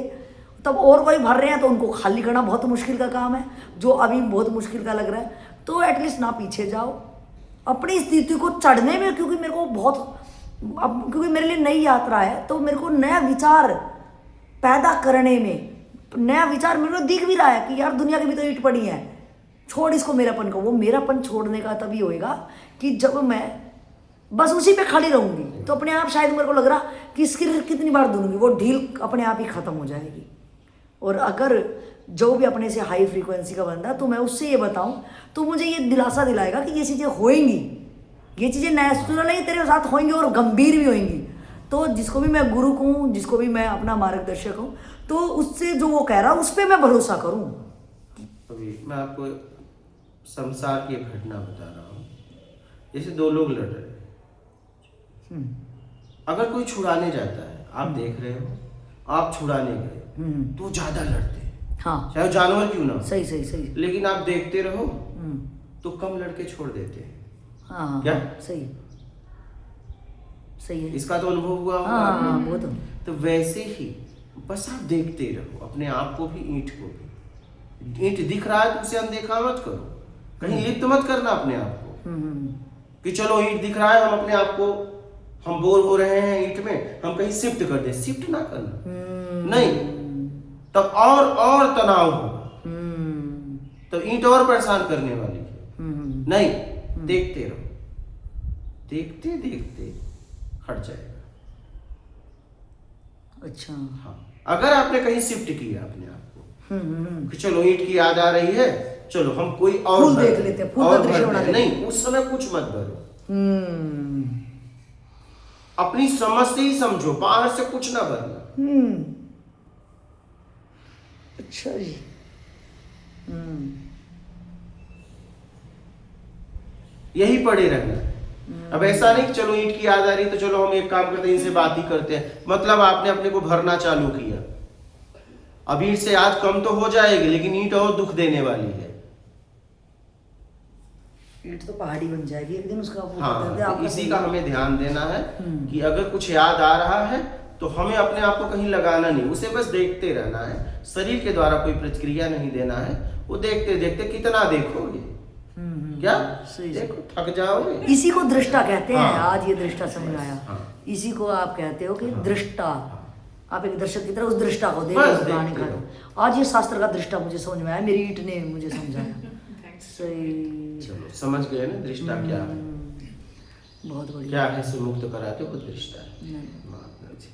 तब और कोई भर रहे हैं, तो उनको खाली करना बहुत मुश्किल का काम है, जो अभी बहुत मुश्किल का लग रहा है। तो एटलीस्ट ना पीछे जाओ अपनी स्थिति को चढ़ने में, क्योंकि मेरे को क्योंकि मेरे लिए नई यात्रा है, तो मेरे को नया विचार पैदा करने में, नया विचार मेरे को दिख भी रहा है कि यार दुनिया की भी तो ईंट पड़ी है, छोड़ इसको मेरापन को। वो मेरापन छोड़ने का तभी होएगा कि जब मैं बस उसी पे खड़ी रहूंगी, तो अपने आप शायद मेरे को लग रहा कि इसकी कितनी बार दूंगी, वो ढील अपने आप ही खत्म हो जाएगी। और अगर जो भी अपने से हाई फ्रीक्वेंसी का बंदा, तो मैं उससे ये बताऊं तो मुझे ये दिलासा दिलाएगा कि ये चीज़ें होएंगी, ये चीज़ें नेचुरल ही तेरे साथ होंगी और गंभीर भी होंगी। तो जिसको भी मैं गुरु कहूँ, जिसको भी मैं अपना मार्गदर्शक हूँ, तो उससे जो वो कह रहा उस पर मैं भरोसा करूँ। अभी मैं आपको संसार की एक घटना बता रहा हूँ। जैसे 2 लोग लड़ रहे हैं, अगर कोई छुड़ाने जाता है, आप देख रहे हो, आप छुड़ाने गए तो ज्यादा लड़ते हैं, हाँ चाहे वो जानवर क्यों ना हो। सही सही सही। लेकिन आप देखते रहो तो कम लड़के छोड़ देते हैं। हाँ क्या? सही सही है। इसका तो अनुभव हुआ होगा हाँ आपको। हाँ वो तो वैसे ही बस आप देखते रहो अपने आप को भी, ईंट को भी। ईंट दिख रहा है तो उसे अनदेखा मत करो, कहीं लिप्त मत करना अपने आप को कि चलो ईंट दिख रहा है, हम अपने आप को, हम बोर हो रहे हैं ईंट में, हम कहीं शिफ्ट कर दे। शिफ्ट ना करना, नहीं, तब और तनाव होगा, तो ईंट और परेशान करने वाली है। नहीं, देखते रहो, देखते देखते हट जाएगा। अच्छा हाँ, अगर आपने कहीं शिफ्ट किया अपने आप को कि चलो ईंट की याद आ रही है, चलो हम कोई और फूल देख लेते हैं, फूल का दृश्य बना लेते हैं। नहीं, उस समय कुछ मत भरो, अपनी समझ से ही समझो, बाहर से कुछ ना भरना। अच्छा जी। यही पड़े रहना। अब ऐसा नहीं कि चलो ईंट की याद आ रही तो चलो हम एक काम करते हैं, इनसे बात ही करते हैं। मतलब आपने अपने को भरना चालू किया, अब ईंट से याद कम तो हो जाएगी, लेकिन ईंट और दुख देने वाली है। ईंट तो पहाड़ी बन जाएगी एक दिन उसका। हाँ, तो इसी का हमें ध्यान देना है कि अगर कुछ याद आ रहा है तो हमें अपने आप को कहीं लगाना नहीं, उसे बस देखते रहना है। शरीर के द्वारा कोई प्रतिक्रिया नहीं देना है, वो देखते देखते कितना देखोगे, क्या देखो थक जाओगे। इसी को दृष्टा कहते हैं। हाँ। आज ये दृष्टा समझ आया। हाँ। इसी को आप कहते हो कि दृष्टा। आप एक दर्शक की तरह उस दृष्टा को देखो, बस उस प्राणी देखते का। आज ये शास्त्र का दृष्टा मुझे समझ में आया, मेरी ईंट ने मुझे समझाया। सही। चलो समझ गए ना दृष्टा क्या है, बहुत बढ़िया। क्या है, से मुक्त कराते वो दृष्टा है।